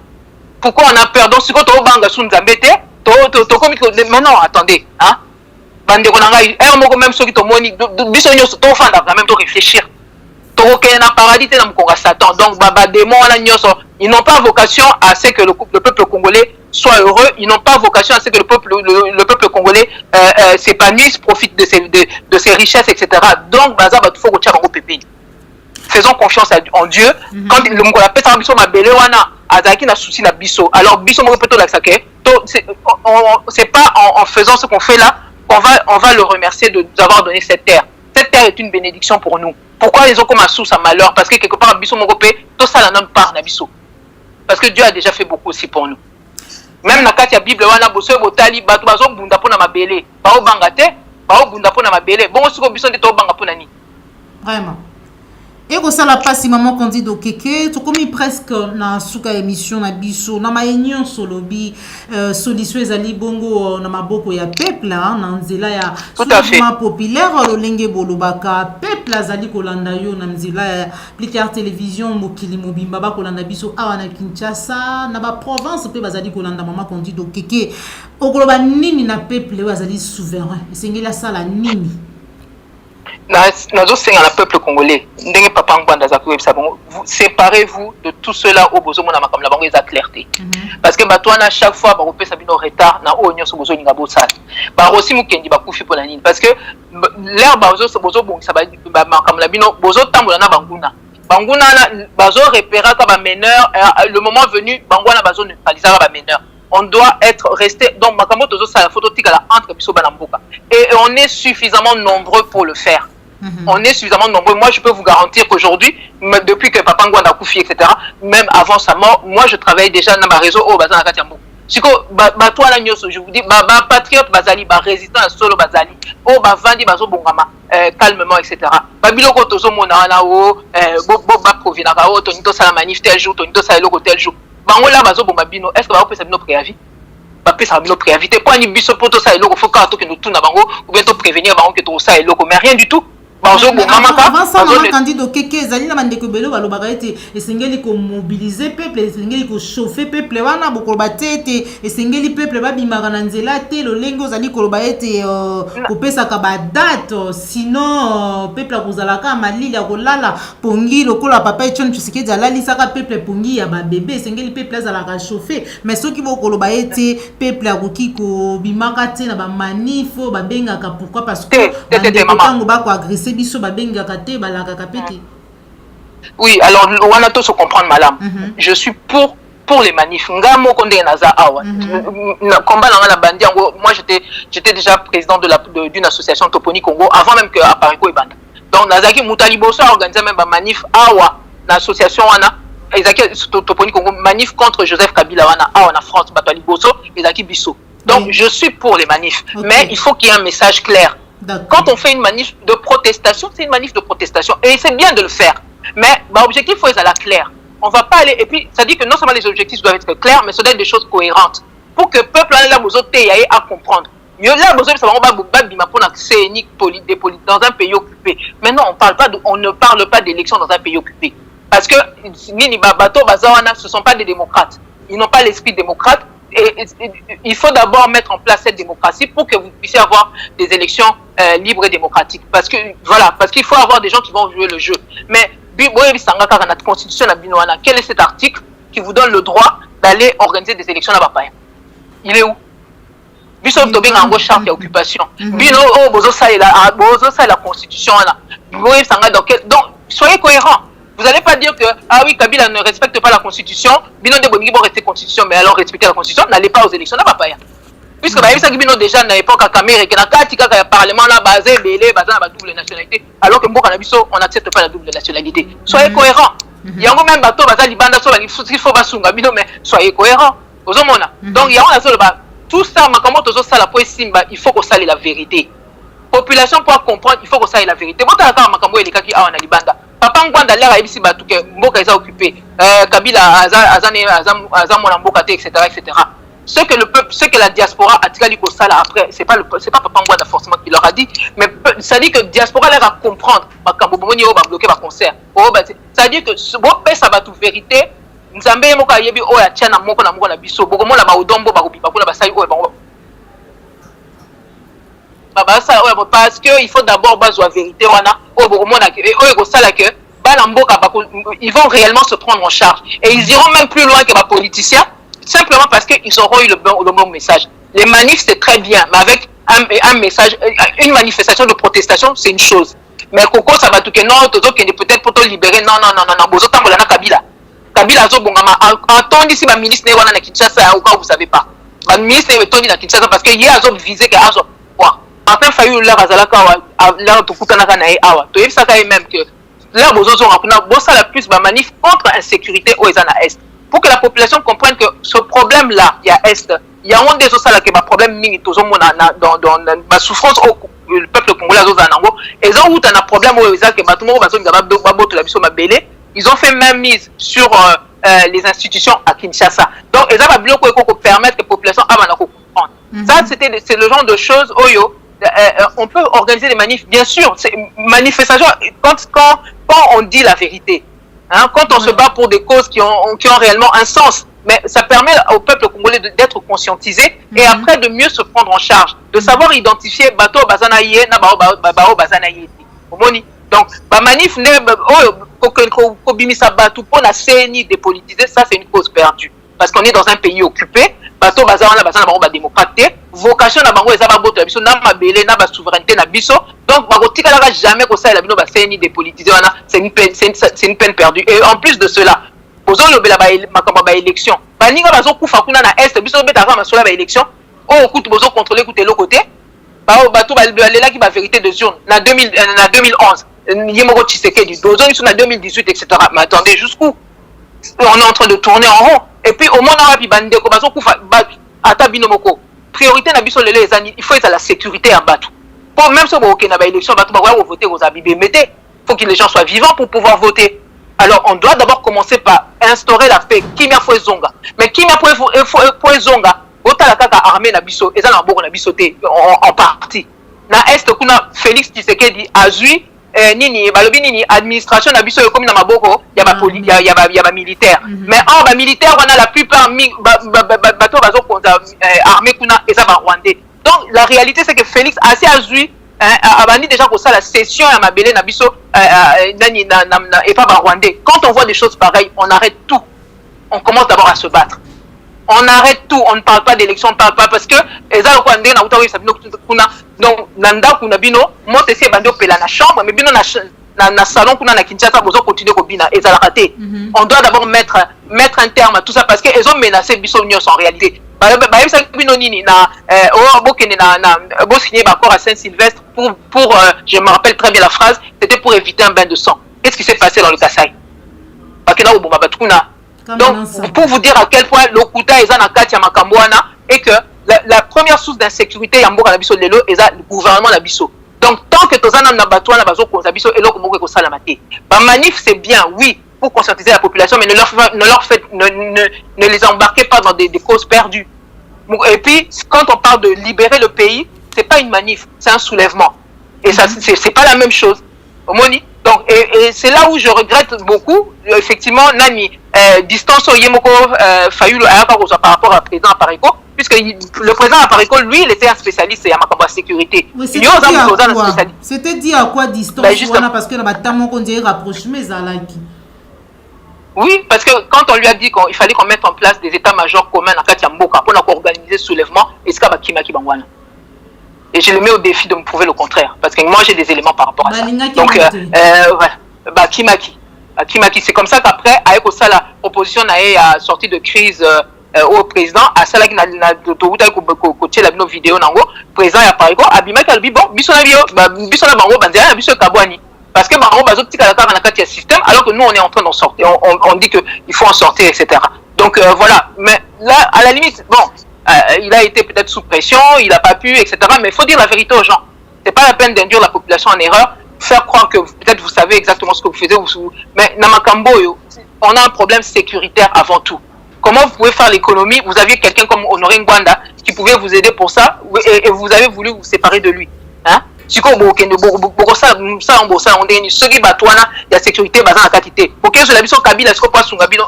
pourquoi on a peur donc siko to banga su nzambe te to komi ko mais non attendez hein bande ko ngai moko même soki to moni biso nyoso to fanda quand même to réfléchir to ko na paradis te na mkonga Satan donc baba démon wana nyoso ils n'ont pas vocation à ce que le peuple congolais soit heureux, ils n'ont pas vocation à ce que le peuple congolais s'épanouisse, profite de ses richesses, etc. Donc, il faut que au pépé. Faisons confiance en Dieu. Quand le monde appelle ça, ma belle wana, azaki na souci na biso. Alors, biso mo peut la saké. C'est pas en faisant ce qu'on fait là qu'on va le remercier de nous avoir donné cette terre. Cette terre est une bénédiction pour nous. Pourquoi ils ont comme un source à malheur? Parce que quelque part, biso mo tout ça la notre part na biso. Parce que Dieu a déjà fait beaucoup aussi pour nous. Même na kati ya Bible wana boso botali bato bazo bunda pona mabele bao bangate bao bunda pona mabele bon siko biso nde to banga pona ni vraiment et ko sala pasi maman Candide Okeke to komi presque na suka émission na biso na mayenyo solobi solution ezali bongo na maboko ya peuple na nzela ya soulèvement populaire lolenge bolobaka peuple azali kolanda yo na nzela ya Pliquer télévision mokili mobimba ba kolanda biso awa na Kinshasa na ba province pe bazali kolanda maman Candide Okeke okoloba nini na peuple bazali souverain esengeli sala nini nazo senga na peuple congolais ndenge papa ngwanda za kuwebisa bongo séparez-vous de tout cela au bozo mona makamla bango eza clarté parce que batwana chaque fois ba kopesa bino retard na o nyonso bozo ninga bosala ba rosi mukendi ba kufi pona nini parce que l'air bozo bongisa ba makamla bino bozo tambola na banguna na bazo repérer ka ba meneur le moment venu bangwana bazo neutraliser ba meneur on doit rester donc makambo tozo sala photo tikala entre biso bana mboka et on est suffisamment nombreux pour le faire. On est suffisamment nombreux. Moi, je peux vous garantir qu'aujourd'hui, depuis que Papa Ngwanda Koufi, etc., même avant sa mort, moi, je travaille déjà dans ma réseau au Bazan Akatiambo. Siko, toi, la nyoso, je vous dis, patriote Bazali, résistant à solo Bazali, Bavandi Bazo Bongama, calmement, etc. Babiloko Tozo Monao, Provinaka, Tonito Sala Manif tel jour, Tonito Sala Logo tel jour. Bangola Bazo Bombabino, est-ce que vous avez un préavis? Ça va préavis. T'es pas ni biso poto ça et logo, faut que nous tourne à Bango, ou bien prévenir Bango que tout ça et logo, mais rien du tout. Avant ça, maman Candide Okeke ezali na bandeko belo balobaka ete esengeli ko mobiliser peuple esengeli ko chauffer peuple wana bokoloba te ete esengeli peuple babimaka na nzela te lolenge ozali koloba ete kopesaka badate sinon peuple akozalaka malili akolala pongi lokola papa Etienne Tshisekedi alalisaka peuple pongi ya babebe esengeli peuple azalaka chauffer mais soki bokoloba ete peuple akoki kobimaka te na bamanifo babengaka pourquoi parce que bandeko ntango bako agresser biso babengaka te balaka kapete. Oui, alors on a tous se comprendre madame. Je suis pour les manifs. Ngamo konde naza awa. Combat na bandi ngo moi j'étais déjà président d'une association Toponi Congo avant même que Apariko ebanda. Donc nazaki mutali boso organiser même ba manif awa na association wana ezaki Toponi Congo manif contre Joseph Kabila wana awa na France batali boso ezaki biso. Donc je suis pour les manifs, mais il faut qu'il y ait un message clair. Quand on fait une manif de protestation, c'est une manif de protestation. Et c'est bien de le faire. Mais l'objectif, il faut être clair. On ne va pas aller... Et puis, ça dit que non seulement les objectifs doivent être clairs, mais ça doit être des choses cohérentes. Pour que le peuple ait la besoin à comprendre. Là, besoin dans un pays occupé. Maintenant, on ne parle pas d'élection dans un pays occupé. Parce que ce ne sont pas des démocrates. Ils n'ont pas l'esprit démocrate. Et il faut d'abord mettre en place cette démocratie pour que vous puissiez avoir des élections libres et démocratiques. Parce qu'il faut avoir des gens qui vont jouer le jeu. Mais notre constitution, quel est cet article qui vous donne le droit d'aller organiser des élections là-bas? il est où? Biso tobenga ngo charte d'occupation. Bino oh bozo ça la constitution là. Donc soyez cohérents. Vous n'allez pas dire que ah oui Kabila ne respecte pas la constitution, bino de bongi bon rester constitution mais alors respecter la constitution, n'allez pas aux élections, n'a pas ya. Puisque bah ça bino déjà na époque à Cameroun que na kati kaka parlement là basé belé basé na double nationalité alors que mboka na biso on n'accepte pas la double nationalité. Soyez cohérents. Yango même bato baza libanda so il faut basunga bino mais soyez cohérents. Ozomona. Donc yango na solo ba tout ça, il faut qu'on sache la vérité. Population pour comprendre, il faut qu'on sache la vérité. Papa Ngwanda l'air a ici que Mboka est occupé. Kabila etc. Ce que le peuple, ce que la diaspora a tiré au sala après, c'est pas Papa Ngwanda forcément qui leur a dit, mais ça dit que diaspora l'air à comprendre. Va bloquer va concert. Ça dit que ce beau ça va toute vérité. Nzambe moko ayebi o ya tiana moko na biso boko mona ba odombo ba kobiba kuna basai o ba parce que il faut d'abord bazo vérité wana o boko mona o ego sala que bala mboka ils vont réellement se prendre en charge et ils iront même plus loin que les politiciens simplement parce que ils auront eu le bon message. Les manifs c'est très bien mais avec un message, une manifestation de protestation c'est une chose mais Koko ça va tout que non toto que peut-être pour te libérer non bozo tambola na Kabila Kabila zo bongama entendu ici ma ministre wana na Kinshasa ou quoi vous savez pas. Ma ministre est tondi na Kinshasa parce que hier azo visé que azo quoi. Enfin failli là azalaka là to kutana kana awa. To yebisa ka même que là bozo zo rapuna bossa la plus ba manif contre insécurité au ezana est. Pour que la population comprenne que ce problème là il y a est, il y a un des autres là que ba problème mingi tozo mona dans ma souffrance au le peuple congolais zo zanango et zo uta na problème au ezaka que ba tout monde bazo ngaba boto la biso mabele. Ils ont fait même mise sur les institutions à Kinshasa. Donc, ils ont bloqué pour permettre que la population a comprendre. Ça, c'est le genre de choses, on peut organiser des manifs, bien sûr. Manifestation, quand on dit la vérité, hein, quand on se bat pour des causes qui ont réellement un sens, mais ça permet au peuple congolais d'être conscientisé et après de mieux se prendre en charge, de savoir identifier bateau bazanaye na bao bazanaye. Donc, la manif, pour la CNI dépolitisée, ça c'est une cause perdue. Parce qu'on est dans un pays occupé, bateau bazana démocratie, vocation na bango ezaba boto la biso na mabele na ba souveraineté na biso. Donc bakotika la jamais ko ça la bino ba CNI dépolitisée wana, c'est une peine perdue. Et en plus de cela, bozo lobela ba élection. Ba ninga bazo kufa kuna na est, biso betaka masola ba élection. Oh écoute bozo contrôler écoute l'autre côté. Bateau là qui va vérité de zone na 2011. Yemoko Tshisekedi, Dozon ils sont en 2018, etc. Mais attendez, jusqu'où? On est en train de tourner en rond. Et puis au moins, priorité na biso lele ezani, il faut être à la sécurité en bas. Pour même si on a une élection, on va voter aux habits, mettez. Il faut que les gens soient vivants pour pouvoir voter. Alors on doit d'abord commencer par instaurer la paix. Qui m'a fait zonga? Mais qui m'a fait zonga? Ota la kaka armée na biso, ezana mboko na biso te en partie. Na est kuna Félix Tshisekedi azui nini balobi nini administration na biso comme na maboko ya ba militaire mais en ba militaire on a la plupart bato bazo konza armée kuna eza ba rwandais. Donc la réalité c'est que Félix assez azui abandi déjà ko ça la session ya mabele na biso nani na et pas ba rwandais. Quand on voit des choses pareilles, on arrête tout. On commence d'abord à se battre. On arrête tout, on ne parle pas d'élection, on ne parle pas parce que donc nanda kuna bino mote se bando pela na chambre mais bino na salon kuna na Kinshasa bozo continuer ko bina et ça la raté. On doit d'abord mettre un terme à tout ça parce que ils ont menacé biso nyos en réalité. Ba yebisa bino nini na bokene na bo signer accord à Saint-Sylvestre pour je me rappelle très bien la phrase, c'était pour éviter un bain de sang. Qu'est-ce qui s'est passé dans le Kasaï? Parce que là au Bombabatukuna. Donc, pour vous dire à quel point l'Okuta est en Katia Makambouana et que la première source d'insécurité Yamboka Nabiso Lelo est le gouvernement Nabiso. Donc, tant que Tozana Nabatouana Bazo Nabiso et l'Okomoko Salamate. Manif, c'est bien, oui, pour conscientiser la population, mais ne les embarquez pas dans des causes perdues. Et puis, quand on parle de libérer le pays, c'est pas une manif, c'est un soulèvement. Et ça, c'est pas la même chose. Donc, et c'est là où je regrette beaucoup, effectivement, Nani, distance au Yemoko Fayulu par rapport à président Apariko, puisque le président Apariko, lui, il était un spécialiste en sécurité. Oui, c'était dit à quoi distance? Parce que la bataille, on dirait rapprochement, Zalaki. Oui, parce que quand on lui a dit qu'il fallait qu'on mette en place des états-majors communs dans Katiamboka pour organiser le soulèvement, est-ce qu'il y a Kimaki Bangwana? Et je le mets au défi de me prouver le contraire, parce que moi j'ai des éléments par rapport à ça. Donc, voilà, Kimaki. Kimaki, c'est comme ça qu'après, avec ça, la opposition a sorti de crise au président, à ça, là, qui n'a coaché la vidéo, le président a parlé, Abimaki a dit, bon, Bissona Bango, Banzéa, Bissona Kabouani. Parce que Bango, Bazo, petit Kalaka, on a un système, alors que nous, on est en train d'en sortir. On dit qu'il faut en sortir, etc. Donc, voilà. Mais là, à la limite, bon, il a été peut-être sous pression, il n'a pas pu, etc. Mais il faut dire la vérité aux gens. C'est pas la peine d'induire la population en erreur, faire croire que peut-être vous savez exactement ce que vous faites. Mais Namakambo, on a un problème sécuritaire avant tout. Comment vous pouvez faire l'économie? Vous aviez quelqu'un comme Honoré Ngwanda qui pouvait vous aider pour ça, et vous avez voulu vous séparer de lui. Hein? Si vous avez la sécurité,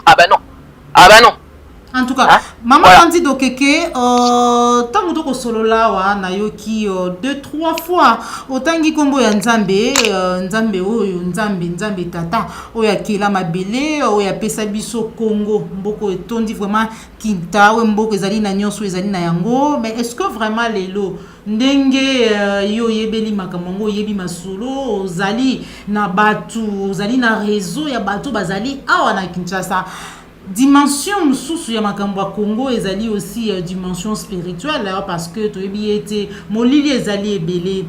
ah ben non. Ah ben non. En tout cas, maman Candido Keke, tant que solo là, na yoki 2-3 fois, autant qui combo ya Nzambe, Nzambe tata, oya kila mabele, oya pesa biso Congo, mboko etondi vraiment kinta, mboko ezali na nyonso ezali na yango, mais est-ce que vraiment lelo ndenge yo yebeli makamongo yebi masolo, ozali na batu, ozali na réseau ya batu bazali awa na Kinshasa? Dimension mususu ya makambo ya Congo ezali aussi dimension spirituelle parce que to ebi ete molili ezali ebele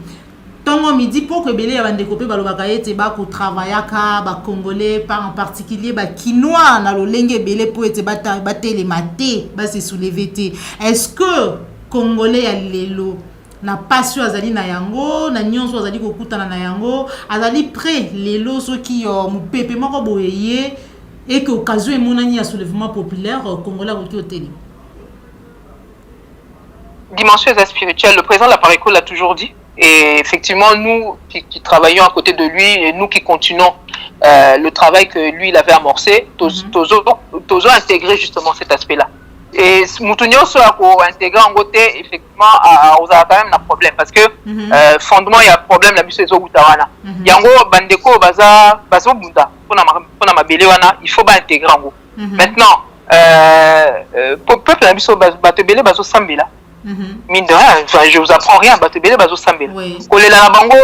tongo midi pour que ebele ya bandeko pe balobaka ete ba ko travaillaka ba congolais par en particulier ba kinois na lolenge ebele po ete batele mate ba se soulever te. Est-ce que congolais ya lelo na passion azali na yango na nyonso azali kokutana na yango azali prêt lelo soki mupepe moko boyeye et que occasion est mon un soulèvement populaire congolais au télé. Dimension spirituelle, le président Laparico l'a toujours dit. Et effectivement, nous qui travaillons à côté de lui et nous qui continuons le travail que lui il avait amorcé, toujours intégrer justement cet aspect-là. Et Moutounio soit intégré en côté, effectivement, on a quand même un problème parce que fondement il y a un problème la mission des Outawana. Yango bandeko baza bunda pour ma wana, il faut pas intégrer en gros. Maintenant peuple la mission batebele bazo sambela. Mine de rien, enfin je vous apprends rien, batebele bazo sambela. Kolela na bango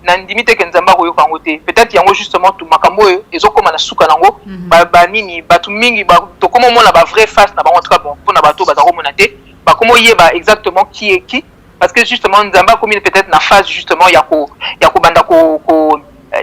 na ndimite ke nzamba ko yokango te. Peut-être yango justement tout makambo ezokoma na suka nango ba nini batu mingi ba to comment mona ba vraie face na bango en tout cas bon pour na bato bazako mona te ba comment yeba exactement qui est qui parce que justement nzamba comme peut-être na phase justement ya ko banda ko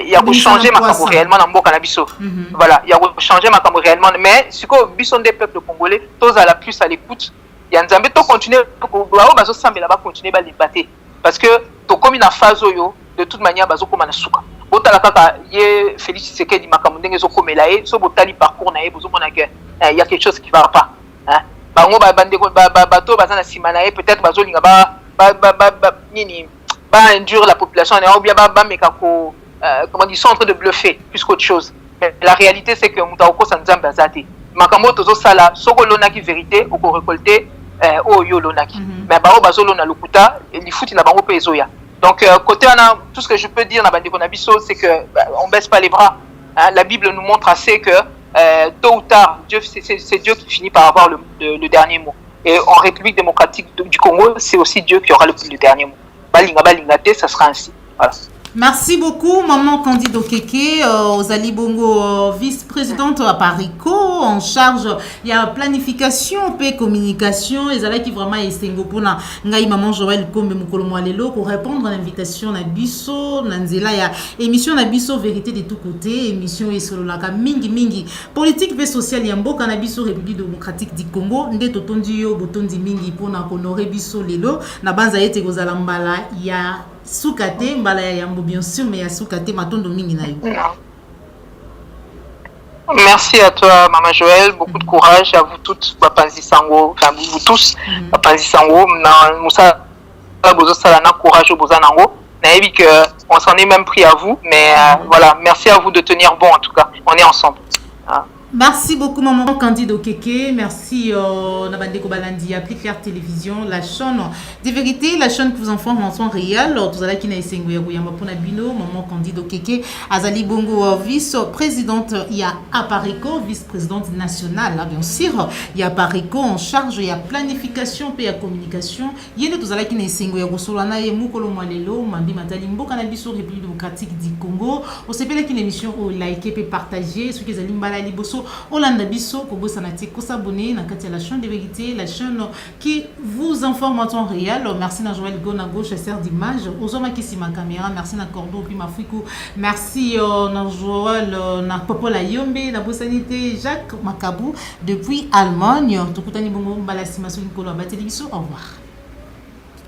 ya ko changer makambo réellement na mboka na biso. Voilà, ya ko changer makambo réellement mais siko biso des peuples congolais tous à la plus à l'écoute. Ya nzambe to continuer ko bazo sambela ba continuer ba débattre parce que to comme na phase oyo de toute manière bazo koma na suka botala kaka ye Félix Tshisekedi makambo ndenge zo komela ye so botali parcours na ye bozo mona que il y a quelque chose qui va pas hein bango ba bandeko bato baza na sima na ye peut-être bazo linga nini ba induire la population ou bien ba meka ko comment dire, ils sont en train de bluffer plus qu'autre chose mais la réalité c'est que mutaoko sa nzambe azati makambo tozo sala soko lonaki vérité ou ko récolter o yo lonaki mais ba bazo lona lokuta li futi na bango pe ezoya. Donc, côté tout ce que je peux dire dans Bandeko Nabiso, c'est que on baisse pas les bras. Hein. La Bible nous montre assez que tôt ou tard, c'est Dieu qui finit par avoir le dernier mot. Et en République démocratique du Congo, c'est aussi Dieu qui aura le dernier mot. Balinga balingate, ça sera ainsi. Voilà. Merci beaucoup, Maman Candido Keke, Ozali Bongo, vice-présidente à Parico, en charge, il y a planification, et communication, et là qui vraiment est singopona, ngai Maman Joël Kombe Mukolo Mwalelo, pour répondre à l'invitation na biso, nanzela, il y a émission na biso, vérité de tous côtés, émission et solo laka, mingi, politique et sociale, yambo, canabiso, République démocratique du Congo, nde totondi yo, botondi mingi, pona honorer biso lelo, na banza yete gozalambala, il y a Soukate, mbala ya yambo bien sûr, mais ya soukate matondo mingi na yo. Merci à toi, Maman Joël. Beaucoup de courage à vous toutes, Bapanzi Sango, enfin vous tous, Bapanzi Sango. Moussa, Bozo Salana, courage au Bozanango. Naïvi que on s'en est même pris à vous, mais voilà, merci à vous de tenir bon en tout cas. On est ensemble. Merci beaucoup, maman Candide Okeke. Merci, Nabandeko Balandi, Appli Claire Télévision, la chaîne des vérités, la chaîne que vous informe en temps réel. Tout à qui n'a essayé de Bino, maman Candide Okeke, Azali Bongo, vice-présidente, il y a Apareco, vice-présidente nationale, là, bien sûr. Il y a Apareco en charge, il y a planification, puis il y a communication. Il y a tout à qui n'a essayé de Solana et Moukolo Malelo, Mandi Matalimbo, Cannabis République démocratique du Congo. On s'est fait une émission au like et partager, ceux qui ont Mbala Liboso. Olanda Bisso, Kobo Sanati, Kosabone, Nakati la chaîne de vérité, la chaîne qui vous informe en temps réel. Merci à Joël Gona gauche, chasseur d'image. Ozoma Kissima caméra, merci à Cordo, puis Mafikou. Merci à Joël, na Popola Yombe, la Bossanité, Jacques Makabou, depuis Allemagne. Tokutani Bongo, Balasima Solikolo, Télévision. Au revoir.